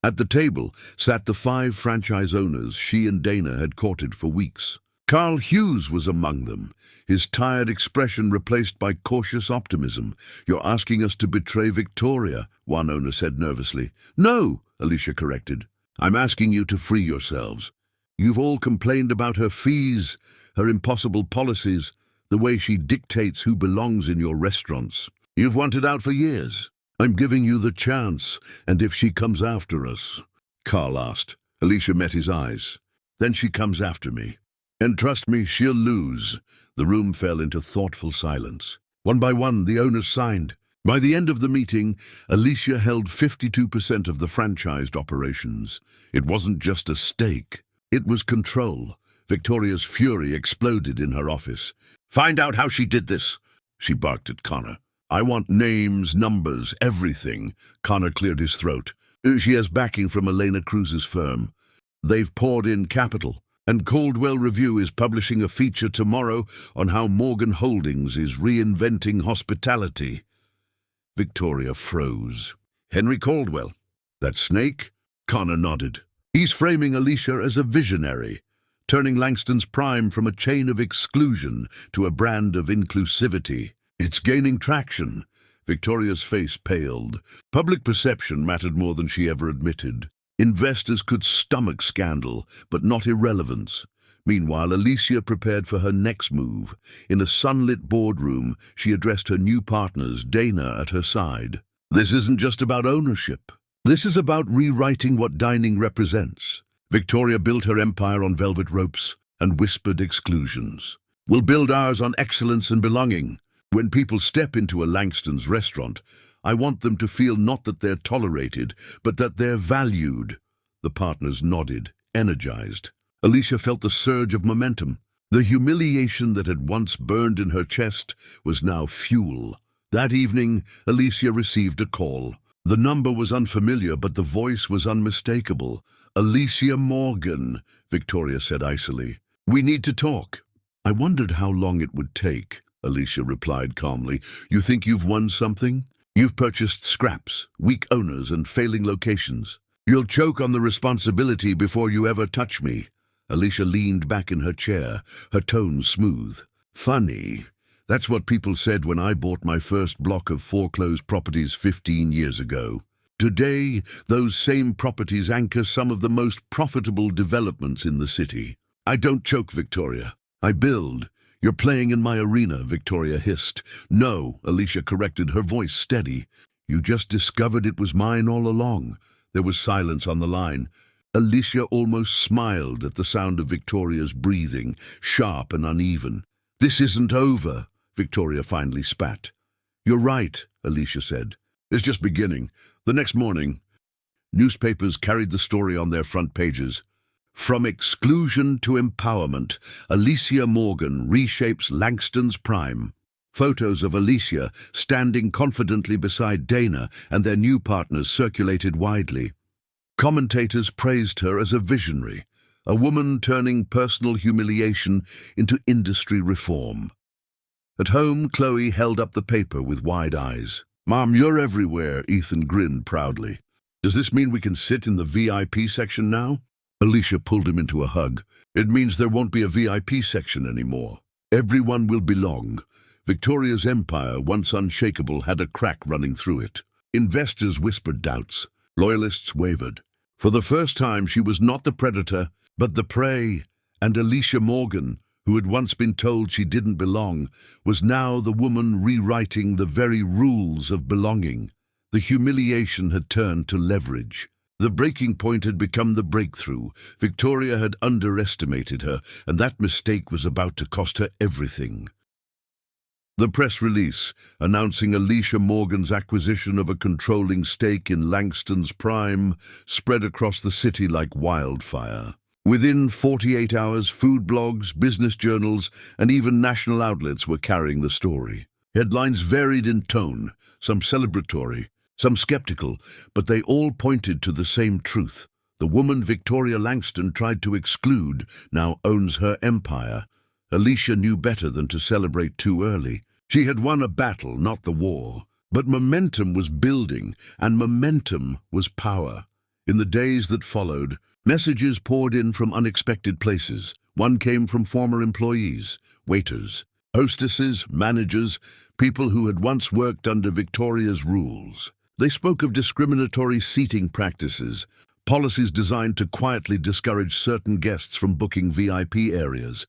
At the table sat the 5 franchise owners she and Dana had courted for weeks. Carl Hughes was among them, his tired expression replaced by cautious optimism. You're asking us to betray Victoria, one owner said nervously. No, Alicia corrected. I'm asking you to free yourselves. You've all complained about her fees, her impossible policies, the way she dictates who belongs in your restaurants. You've wanted out for years. I'm giving you the chance, and if she comes after us—" Carl asked. Alicia met his eyes. "Then she comes after me. And trust me, she'll lose." The room fell into thoughtful silence. One by one, the owners signed. By the end of the meeting, Alicia held 52% of the franchised operations. It wasn't just a stake. It was control. Victoria's fury exploded in her office. "Find out how she did this," she barked at Connor. "I want names, numbers, everything." Connor cleared his throat. "She has backing from Elena Cruz's firm. They've poured in capital. And Caldwell Review is publishing a feature tomorrow on how Morgan Holdings is reinventing hospitality." Victoria froze. "Henry Caldwell? That snake?" Connor nodded. "He's framing Alicia as a visionary, turning Langston's Prime from a chain of exclusion to a brand of inclusivity. It's gaining traction." Victoria's face paled. Public perception mattered more than she ever admitted. Investors could stomach scandal, but not irrelevance. Meanwhile, Alicia prepared for her next move. In a sunlit boardroom, she addressed her new partners, Dana at her side. "This isn't just about ownership. This is about rewriting what dining represents." Victoria built her empire on velvet ropes and whispered exclusions. "We'll build ours on excellence and belonging. When people step into a Langston's restaurant, I want them to feel not that they're tolerated, but that they're valued." The partners nodded, energized. Alicia felt the surge of momentum. The humiliation that had once burned in her chest was now fuel. That evening, Alicia received a call. The number was unfamiliar, but the voice was unmistakable. "Alicia Morgan," Victoria said icily. "We need to talk." "I wondered how long it would take," Alicia replied calmly. "You think you've won something? You've purchased scraps, weak owners, and failing locations. You'll choke on the responsibility before you ever touch me." Alicia leaned back in her chair, her tone smooth. "Funny. That's what people said when I bought my first block of foreclosed properties 15 years ago. Today, those same properties anchor some of the most profitable developments in the city. I don't choke, Victoria. I build. You're playing in my arena," Victoria hissed. "No," Alicia corrected, her voice steady. "You just discovered it was mine all along." There was silence on the line. Alicia almost smiled at the sound of Victoria's breathing, sharp and uneven. "This isn't over," Victoria finally spat. "You're right," Alicia said. "It's just beginning." The next morning, newspapers carried the story on their front pages. "From exclusion to empowerment, Alicia Morgan reshapes Langston's Prime." Photos of Alicia standing confidently beside Dana and their new partners circulated widely. Commentators praised her as a visionary, a woman turning personal humiliation into industry reform. At home, Chloe held up the paper with wide eyes. "Mom, you're everywhere," Ethan grinned proudly. "Does this mean we can sit in the VIP section now?" Alicia pulled him into a hug. "It means there won't be a VIP section anymore. Everyone will belong." Victoria's empire, once unshakable, had a crack running through it. Investors whispered doubts. Loyalists wavered. For the first time, she was not the predator, but the prey. And Alicia Morgan, who had once been told she didn't belong, was now the woman rewriting the very rules of belonging. The humiliation had turned to leverage. The breaking point had become the breakthrough. Victoria had underestimated her, and that mistake was about to cost her everything. The press release, announcing Alicia Morgan's acquisition of a controlling stake in Langston's Prime, spread across the city like wildfire. Within 48 hours, food blogs, business journals, and even national outlets were carrying the story. Headlines varied in tone, some celebratory, some skeptical, but they all pointed to the same truth. The woman Victoria Langston tried to exclude now owns her empire. Alicia knew better than to celebrate too early. She had won a battle, not the war. But momentum was building, and momentum was power. In the days that followed, messages poured in from unexpected places. One came from former employees, waiters, hostesses, managers, people who had once worked under Victoria's rules. They spoke of discriminatory seating practices, policies designed to quietly discourage certain guests from booking VIP areas.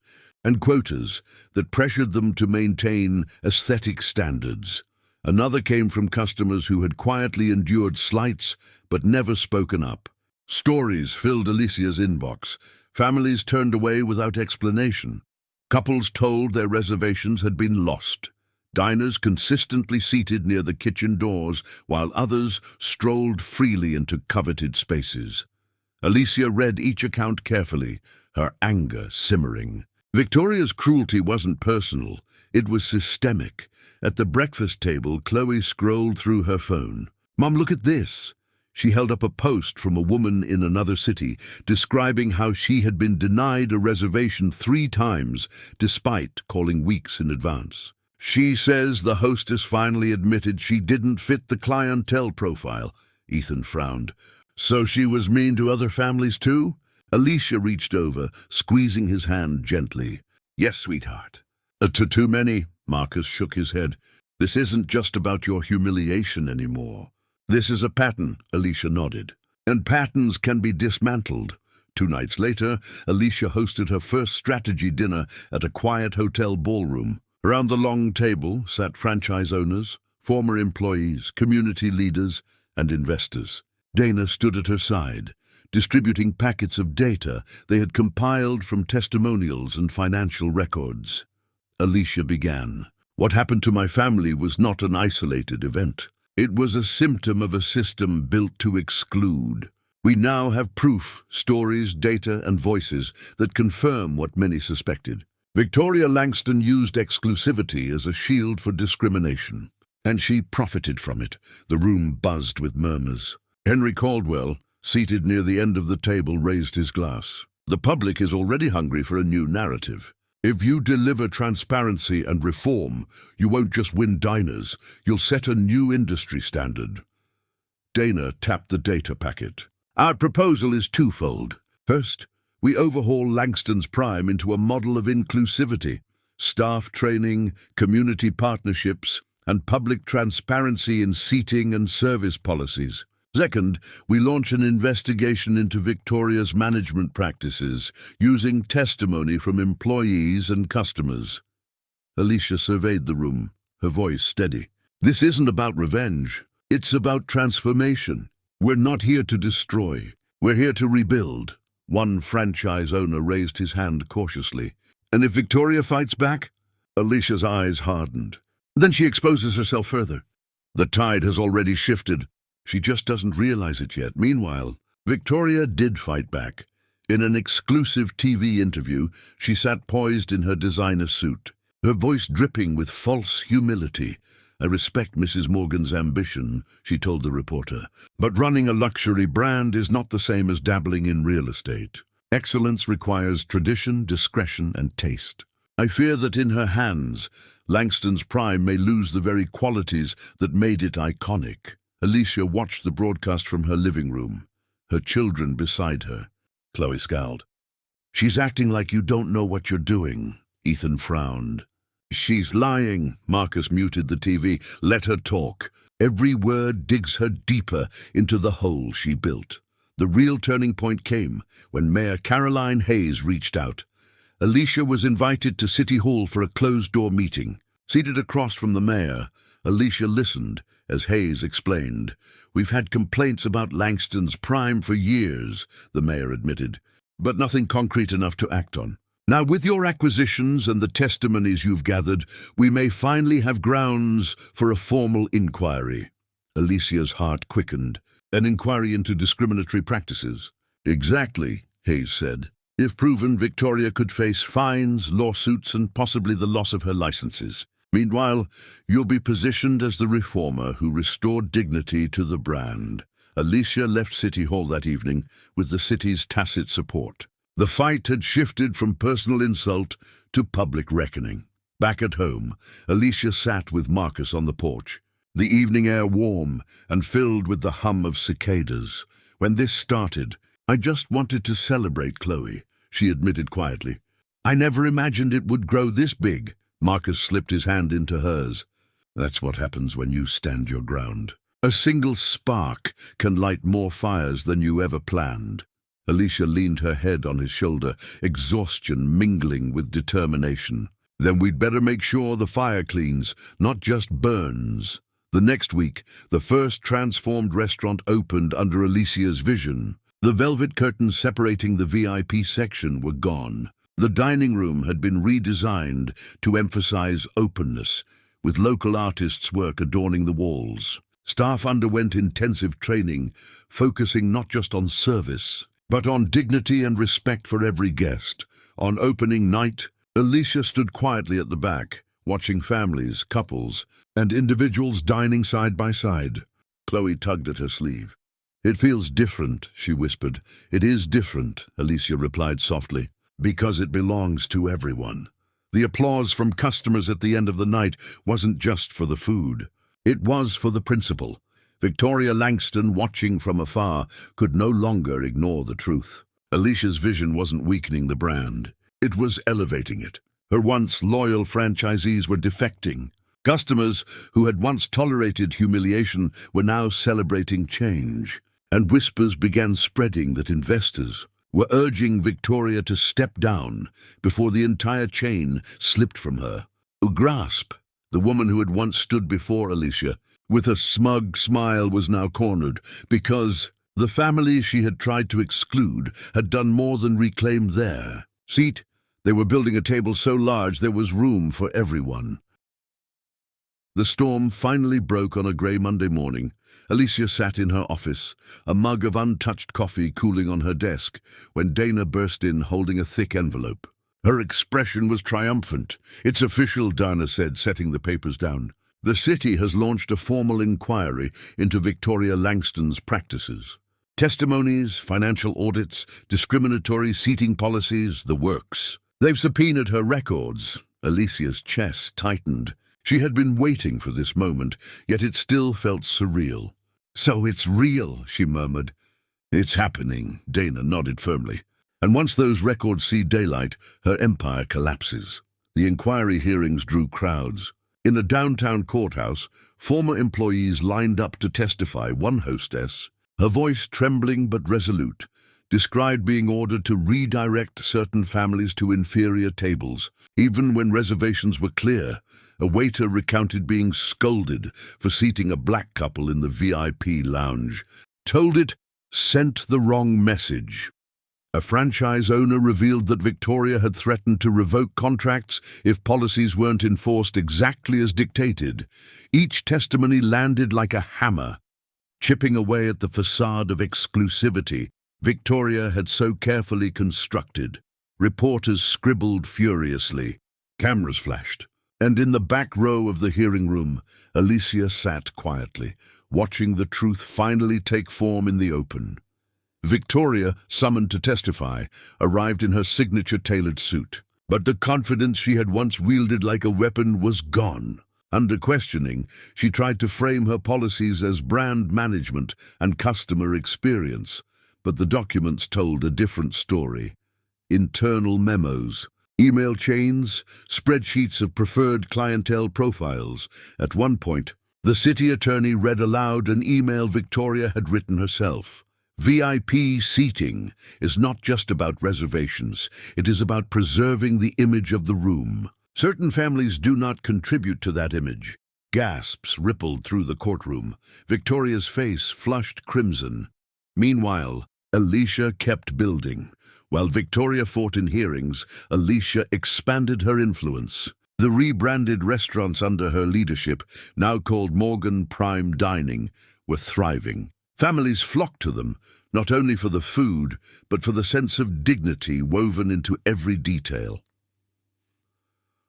and quotas that pressured them to maintain aesthetic standards. Another came from customers who had quietly endured slights but never spoken up. Stories filled Alicia's inbox. Families turned away without explanation. Couples told their reservations had been lost. Diners consistently seated near the kitchen doors, while others strolled freely into coveted spaces. Alicia read each account carefully, her anger simmering. Victoria's cruelty wasn't personal, it was systemic. At the breakfast table, Chloe scrolled through her phone. "Mom, look at this." She held up a post from a woman in another city, describing how she had been denied a reservation 3 times, despite calling weeks in advance. "She says the hostess finally admitted she didn't fit the clientele profile." Ethan frowned. "So she was mean to other families too?" Alicia reached over, squeezing his hand gently. "Yes, sweetheart." To too many," Marcus shook his head. "This isn't just about your humiliation anymore. This is a pattern," Alicia nodded. "And patterns can be dismantled." 2 nights later, Alicia hosted her first strategy dinner at a quiet hotel ballroom. Around the long table sat franchise owners, former employees, community leaders, and investors. Dana stood at her side, distributing packets of data they had compiled from testimonials and financial records. Alicia began. "What happened to my family was not an isolated event. It was a symptom of a system built to exclude. We now have proof, stories, data, and voices that confirm what many suspected. Victoria Langston used exclusivity as a shield for discrimination, and she profited from it." The room buzzed with murmurs. Henry Caldwell, seated near the end of the table, raised his glass. "The public is already hungry for a new narrative. If you deliver transparency and reform, you won't just win diners, you'll set a new industry standard." Dana tapped the data packet. "Our proposal is twofold. First, we overhaul Langston's Prime into a model of inclusivity, staff training, community partnerships, and public transparency in seating and service policies. Second, we launch an investigation into Victoria's management practices, using testimony from employees and customers." Alicia surveyed the room, her voice steady. "This isn't about revenge. It's about transformation. We're not here to destroy. We're here to rebuild." One franchise owner raised his hand cautiously. "And if Victoria fights back?" Alicia's eyes hardened. "Then she exposes herself further. The tide has already shifted. She just doesn't realize it yet." Meanwhile, Victoria did fight back. In an exclusive TV interview, she sat poised in her designer suit, her voice dripping with false humility. "I respect Mrs. Morgan's ambition," she told the reporter, "but running a luxury brand is not the same as dabbling in real estate. Excellence requires tradition, discretion, and taste. I fear that in her hands, Langston's Prime may lose the very qualities that made it iconic." Alicia watched the broadcast from her living room, her children beside her. Chloe scowled. "She's acting like you don't know what you're doing." Ethan frowned. "She's lying." Marcus muted the TV. "Let her talk. Every word digs her deeper into the hole she built." The real turning point came when Mayor Caroline Hayes reached out. Alicia was invited to City Hall for a closed-door meeting. Seated across from the mayor, Alicia listened as Hayes explained. "We've had complaints about Langston's Prime for years," the mayor admitted, "but nothing concrete enough to act on. Now, with your acquisitions and the testimonies you've gathered, we may finally have grounds for a formal inquiry." Alicia's heart quickened. "An inquiry into discriminatory practices?" "Exactly," Hayes said. "If proven, Victoria could face fines, lawsuits, and possibly the loss of her licenses. Meanwhile, you'll be positioned as the reformer who restored dignity to the brand." Alicia left City Hall that evening with the city's tacit support. The fight had shifted from personal insult to public reckoning. Back at home, Alicia sat with Marcus on the porch, the evening air warm and filled with the hum of cicadas. "When this started, I just wanted to celebrate Chloe," she admitted quietly. "I never imagined it would grow this big." Marcus slipped his hand into hers. "That's what happens when you stand your ground. A single spark can light more fires than you ever planned." Alicia leaned her head on his shoulder, exhaustion mingling with determination. Then we'd better make sure the fire cleans, not just burns. The next week, the first transformed restaurant opened under Alicia's vision. The velvet curtains separating the VIP section were gone. The dining room had been redesigned to emphasize openness, with local artists' work adorning the walls. Staff underwent intensive training, focusing not just on service, but on dignity and respect for every guest. On opening night, Alicia stood quietly at the back, watching families, couples, and individuals dining side by side. Chloe tugged at her sleeve. "It feels different," she whispered. "It is different," Alicia replied softly, "because it belongs to everyone." The applause from customers at the end of the night wasn't just for the food. It was for the principal. Victoria Langston, watching from afar, could no longer ignore the truth. Alicia's vision wasn't weakening the brand. It was elevating it. Her once loyal franchisees were defecting. Customers who had once tolerated humiliation were now celebrating change. And whispers began spreading that investors were urging Victoria to step down before the entire chain slipped from her. Grasp, the woman who had once stood before Alicia, with a smug smile, was now cornered because the family she had tried to exclude had done more than reclaim their seat. They were building a table so large there was room for everyone. The storm finally broke on a grey Monday morning. Alicia sat in her office, a mug of untouched coffee cooling on her desk, when Dana burst in holding a thick envelope. Her expression was triumphant. "It's official," Dana said, setting the papers down. "The city has launched a formal inquiry into Victoria Langston's practices. Testimonies, financial audits, discriminatory seating policies, the works. They've subpoenaed her records." Alicia's chest tightened. She had been waiting for this moment, yet it still felt surreal. "So it's real," she murmured. "It's happening," Dana nodded firmly. "And once those records see daylight, her empire collapses." The inquiry hearings drew crowds. In a downtown courthouse, former employees lined up to testify. One hostess, her voice trembling but resolute, described being ordered to redirect certain families to inferior tables. Even when reservations were clear, a waiter recounted being scolded for seating a black couple in the VIP lounge. Told it sent the wrong message. A franchise owner revealed that Victoria had threatened to revoke contracts if policies weren't enforced exactly as dictated. Each testimony landed like a hammer, chipping away at the facade of exclusivity Victoria had so carefully constructed. Reporters scribbled furiously. Cameras flashed. And in the back row of the hearing room, Alicia sat quietly, watching the truth finally take form in the open. Victoria, summoned to testify, arrived in her signature tailored suit. But the confidence she had once wielded like a weapon was gone. Under questioning, she tried to frame her policies as brand management and customer experience. But the documents told a different story. Internal memos, email chains, spreadsheets of preferred clientele profiles. At one point, the city attorney read aloud an email Victoria had written herself. "VIP seating is not just about reservations. It is about preserving the image of the room. Certain families do not contribute to that image." Gasps rippled through the courtroom. Victoria's face flushed crimson. Meanwhile, Alicia kept building. While Victoria fought in hearings, Alicia expanded her influence. The rebranded restaurants under her leadership, now called Morgan Prime Dining, were thriving. Families flocked to them, not only for the food, but for the sense of dignity woven into every detail.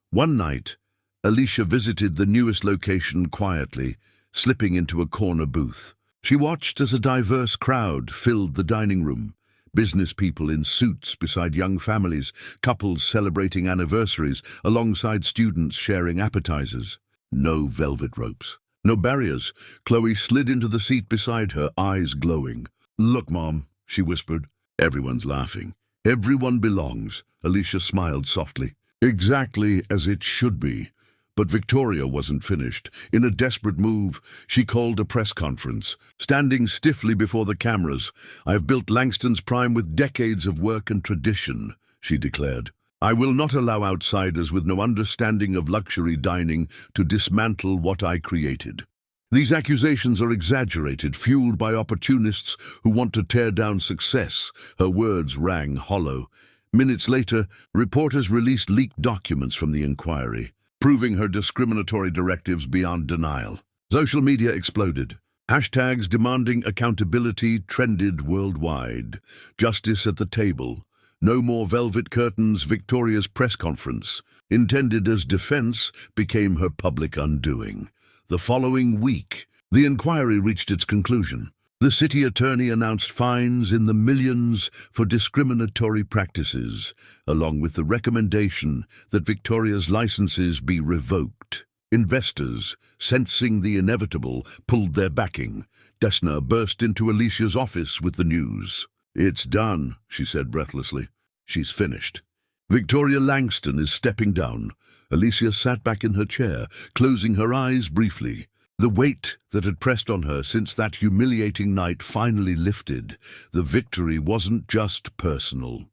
One night, Alicia visited the newest location quietly, slipping into a corner booth. She watched as a diverse crowd filled the dining room. Business people in suits beside young families, couples celebrating anniversaries alongside students sharing appetizers. No velvet ropes, no barriers. Chloe slid into the seat beside her, eyes glowing. "Look, Mom," she whispered. "Everyone's laughing. Everyone belongs." Alicia smiled softly. "Exactly as it should be. But Victoria wasn't finished. In a desperate move, she called a press conference. Standing stiffly before the cameras, "I've built Langston's Prime with decades of work and tradition," she declared. "I will not allow outsiders with no understanding of luxury dining to dismantle what I created. These accusations are exaggerated, fueled by opportunists who want to tear down success." Her words rang hollow. Minutes later, reporters released leaked documents from the inquiry, proving her discriminatory directives beyond denial. Social media exploded. Hashtags demanding accountability trended worldwide. Justice at the table. No more velvet curtains. Victoria's press conference, intended as defense, became her public undoing. The following week, the inquiry reached its conclusion. The city attorney announced fines in the millions for discriminatory practices, along with the recommendation that Victoria's licenses be revoked. Investors, sensing the inevitable, pulled their backing. Desna burst into Alicia's office with the news. "It's done," she said breathlessly. "She's finished. Victoria Langston is stepping down." Alicia sat back in her chair, closing her eyes briefly. The weight that had pressed on her since that humiliating night finally lifted. The victory wasn't just personal.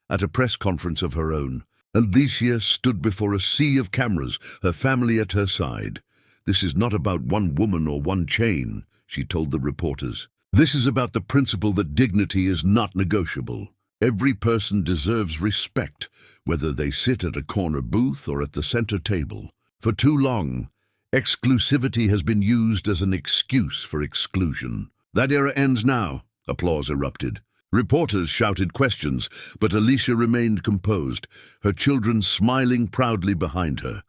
At a press conference of her own, Alicia stood before a sea of cameras, her family at her side. "This is not about one woman or one chain," she told the reporters. "This is about the principle that dignity is not negotiable. Every person deserves respect, whether they sit at a corner booth or at the center table. For too long, exclusivity has been used as an excuse for exclusion. That era ends now." Applause erupted. Reporters shouted questions, but Alicia remained composed, her children smiling proudly behind her.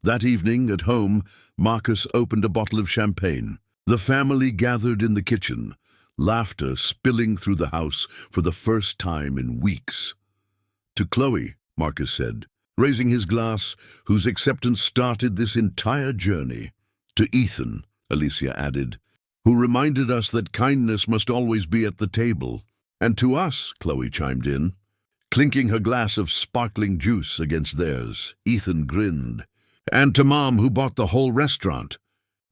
That evening, at home, Marcus opened a bottle of champagne. The family gathered in the kitchen, laughter spilling through the house for the first time in weeks. "To Chloe," Marcus said, raising his glass, "whose acceptance started this entire journey." "To Ethan," Alicia added, "who reminded us that kindness must always be at the table." "And to us," Chloe chimed in, clinking her glass of sparkling juice against theirs. Ethan grinned. "And to Mom, who bought the whole restaurant."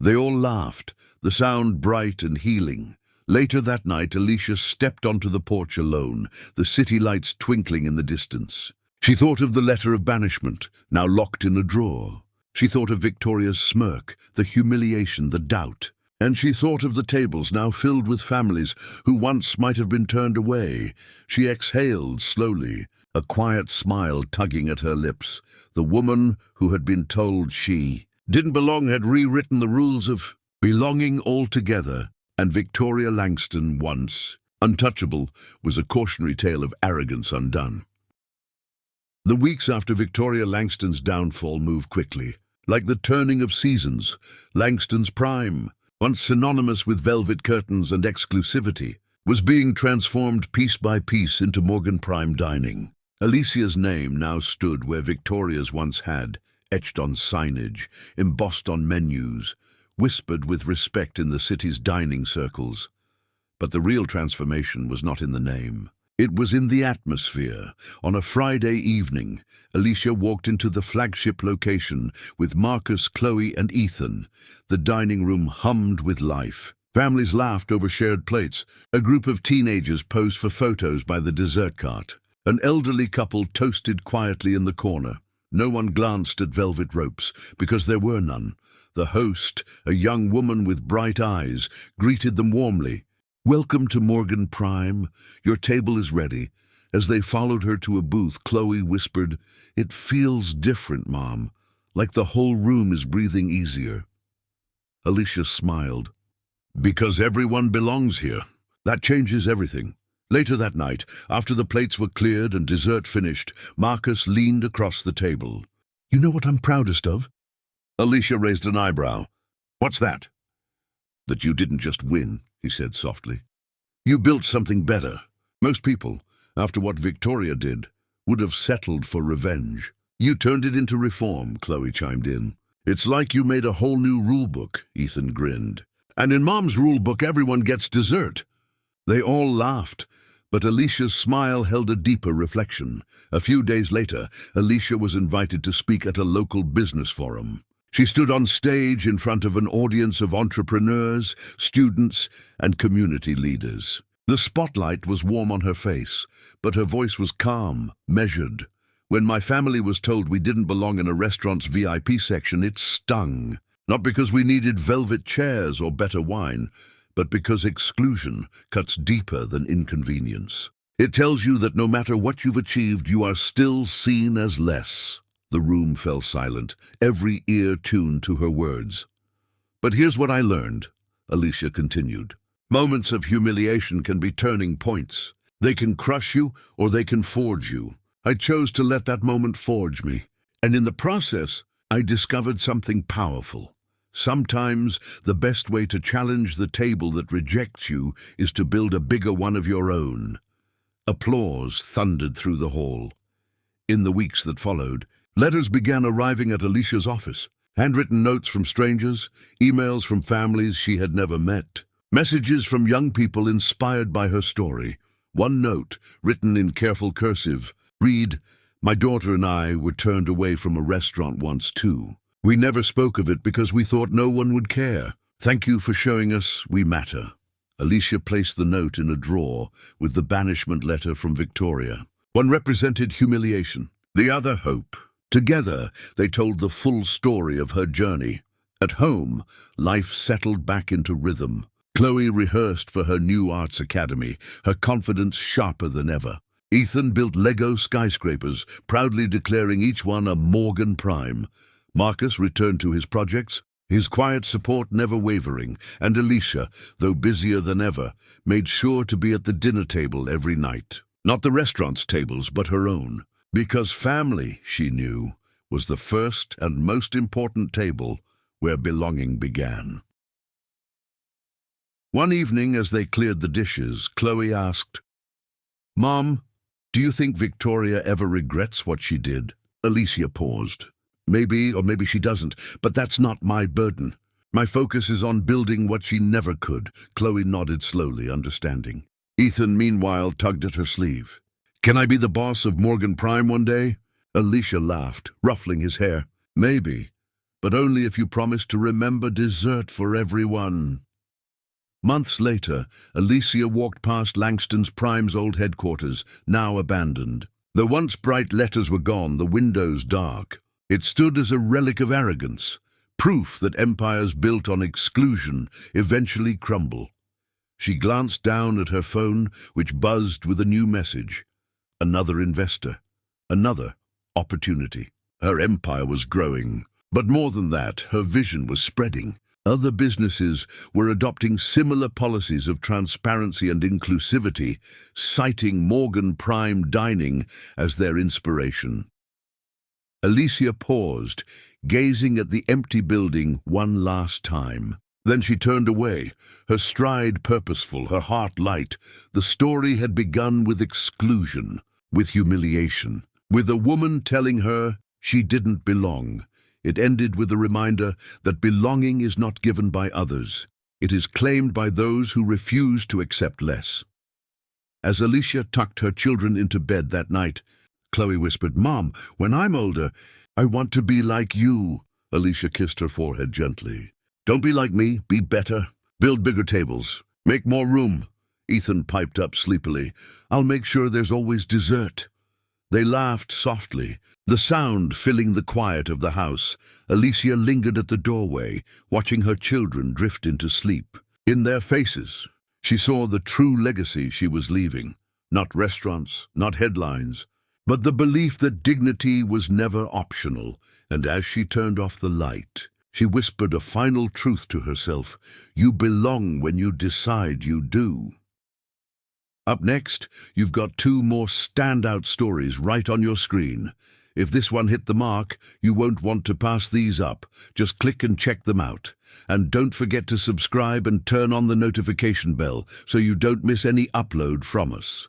They all laughed, the sound bright and healing. Later that night, Alicia stepped onto the porch alone, the city lights twinkling in the distance. She thought of the letter of banishment, now locked in a drawer. She thought of Victoria's smirk, the humiliation, the doubt. And she thought of the tables now filled with families who once might have been turned away. She exhaled slowly, a quiet smile tugging at her lips. The woman who had been told she didn't belong had rewritten the rules of belonging altogether. And Victoria Langston, once untouchable, was a cautionary tale of arrogance undone. The weeks after Victoria Langston's downfall moved quickly. Like the turning of seasons, Langston's Prime, once synonymous with velvet curtains and exclusivity, was being transformed piece by piece into Morgan Prime dining. Alicia's name now stood where Victoria's once had, etched on signage, embossed on menus, whispered with respect in the city's dining circles. But the real transformation was not in the name. It was in the atmosphere. On a Friday evening, Alicia walked into the flagship location with Marcus, Chloe, and Ethan. The dining room hummed with life. Families laughed over shared plates. A group of teenagers posed for photos by the dessert cart. An elderly couple toasted quietly in the corner. No one glanced at velvet ropes, because there were none. The host, a young woman with bright eyes, greeted them warmly. "Welcome to Morgan Prime. Your table is ready." As they followed her to a booth, Chloe whispered, "It feels different, Mom, like the whole room is breathing easier." Alicia smiled. "Because everyone belongs here. That changes everything." Later that night, after the plates were cleared and dessert finished, Marcus leaned across the table. "You know what I'm proudest of?" Alicia raised an eyebrow. "What's that?" "That you didn't just win," he said softly. "You built something better. Most people, after what Victoria did, would have settled for revenge. You turned it into reform," Chloe chimed in. "It's like you made a whole new rule book," Ethan grinned. "And in Mom's rule book, everyone gets dessert." They all laughed, but Alicia's smile held a deeper reflection. A few days later, Alicia was invited to speak at a local business forum. She stood on stage in front of an audience of entrepreneurs, students, and community leaders. The spotlight was warm on her face, but her voice was calm, measured. When my family was told we didn't belong in a restaurant's VIP section, it stung. Not because we needed velvet chairs or better wine, but because exclusion cuts deeper than inconvenience. It tells you that no matter what you've achieved, you are still seen as less. The room fell silent, every ear tuned to her words. But here's what I learned, Alicia continued. Moments of humiliation can be turning points. They can crush you or they can forge you. I chose to let that moment forge me. And in the process, I discovered something powerful. Sometimes the best way to challenge the table that rejects you is to build a bigger one of your own. Applause thundered through the hall. In the weeks that followed, letters began arriving at Alicia's office. Handwritten notes from strangers, emails from families she had never met, messages from young people inspired by her story. One note, written in careful cursive, read, "My daughter and I were turned away from a restaurant once too. We never spoke of it because we thought no one would care. Thank you for showing us we matter." Alicia placed the note in a drawer with the banishment letter from Victoria. One represented humiliation, the other hope. Together, they told the full story of her journey. At home, life settled back into rhythm. Chloe rehearsed for her new arts academy, her confidence sharper than ever. Ethan built Lego skyscrapers, proudly declaring each one a Morgan Prime. Marcus returned to his projects, his quiet support never wavering, and Alicia, though busier than ever, made sure to be at the dinner table every night. Not the restaurant's tables, but her own. Because family, she knew, was the first and most important table where belonging began. One evening, as they cleared the dishes, Chloe asked, "Mom, do you think Victoria ever regrets what she did?" Alicia paused. "Maybe, or maybe she doesn't, but that's not my burden. My focus is on building what she never could." Chloe nodded slowly, understanding. Ethan, meanwhile, tugged at her sleeve. "Can I be the boss of Morgan Prime one day?" Alicia laughed, ruffling his hair. "Maybe, but only if you promise to remember dessert for everyone." Months later, Alicia walked past Langston's Prime's old headquarters, now abandoned. The once bright letters were gone, the windows dark. It stood as a relic of arrogance, proof that empires built on exclusion eventually crumble. She glanced down at her phone, which buzzed with a new message. Another investor, another opportunity. Her empire was growing, but more than that, her vision was spreading. Other businesses were adopting similar policies of transparency and inclusivity, citing Morgan Prime Dining as their inspiration. Alicia paused, gazing at the empty building one last time. Then she turned away, her stride purposeful, her heart light. The story had begun with exclusion, with humiliation, with a woman telling her she didn't belong. It ended with a reminder that belonging is not given by others. It is claimed by those who refuse to accept less. As Alicia tucked her children into bed that night, Chloe whispered, "Mom, when I'm older, I want to be like you." Alicia kissed her forehead gently. "Don't be like me, be better. Build bigger tables. Make more room." Ethan piped up sleepily, "I'll make sure there's always dessert." They laughed softly, the sound filling the quiet of the house. Alicia lingered at the doorway, watching her children drift into sleep. In their faces, she saw the true legacy she was leaving. Not restaurants, not headlines, but the belief that dignity was never optional. And as she turned off the light, she whispered a final truth to herself: "You belong when you decide you do." Up next, you've got two more standout stories right on your screen. If this one hit the mark, you won't want to pass these up. Just click and check them out. And don't forget to subscribe and turn on the notification bell so you don't miss any upload from us.